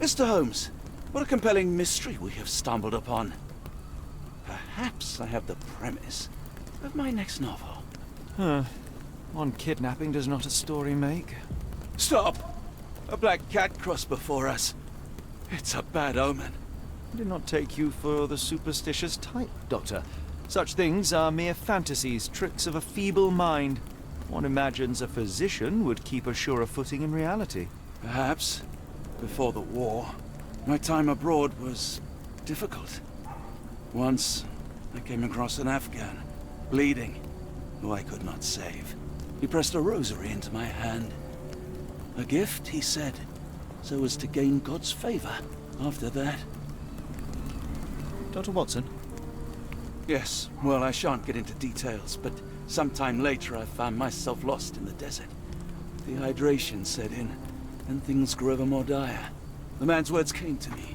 Mr. Holmes, what a compelling mystery we have stumbled upon. Perhaps I have the premise of my next novel. One kidnapping does not a story make. Stop! A black cat crossed before us. It's a bad omen. I did not take you for the superstitious type, Doctor. Such things are mere fantasies, tricks of a feeble mind. One imagines a physician would keep a surer footing in reality. Perhaps, before the war, my time abroad was difficult. Once, I came across an Afghan, bleeding, who I could not save. He pressed a rosary into my hand. A gift, he said, so as to gain God's favor after that. Dr. Watson? Yes, well, I shan't get into details, but sometime later I found myself lost in the desert. Dehydration set in, and things grew ever more dire. The man's words came to me.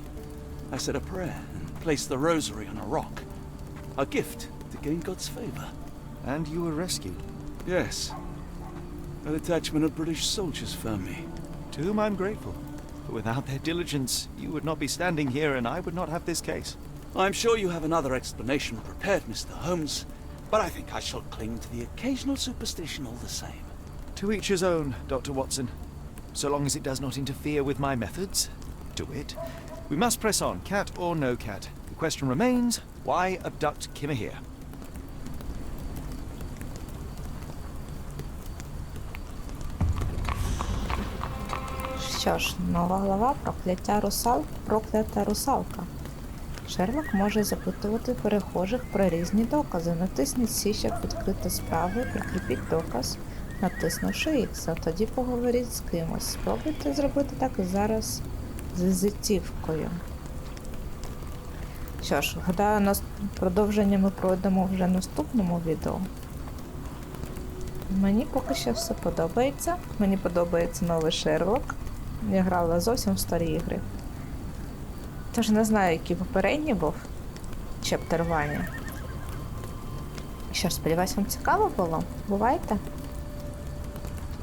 I said a prayer and placed the rosary on a rock. A gift to gain God's favor. And you were rescued. Yes. A detachment of British soldiers found me. To whom I'm grateful. But without their diligence, you would not be standing here and I would not have this case. I'm sure you have another explanation prepared, Mr. Holmes, but I think I shall cling to the occasional superstition all the same. To each his own, Dr. Watson. So long as it does not interfere with my methods, do it. We must press on, cat or no cat. The question remains, why abduct Kimmer here? Що ж, нова глава проклята русалка. Шерлок може запитувати перехожих про різні докази. Натисніть C, щоб відкрити справу, прикріпіть доказ, натиснувши X, а тоді поговоріть з кимось. Спробуйте зробити так зараз з візитівкою. Що ж, гадаю, продовження ми пройдемо вже в наступному відео. Мені поки що все подобається. Мені подобається новий Шерлок. Я грала зовсім в старі ігри. Тож не знаю, який попередній був. Chapter 1. Що ж, сподіваюсь, вам цікаво було? Бувайте!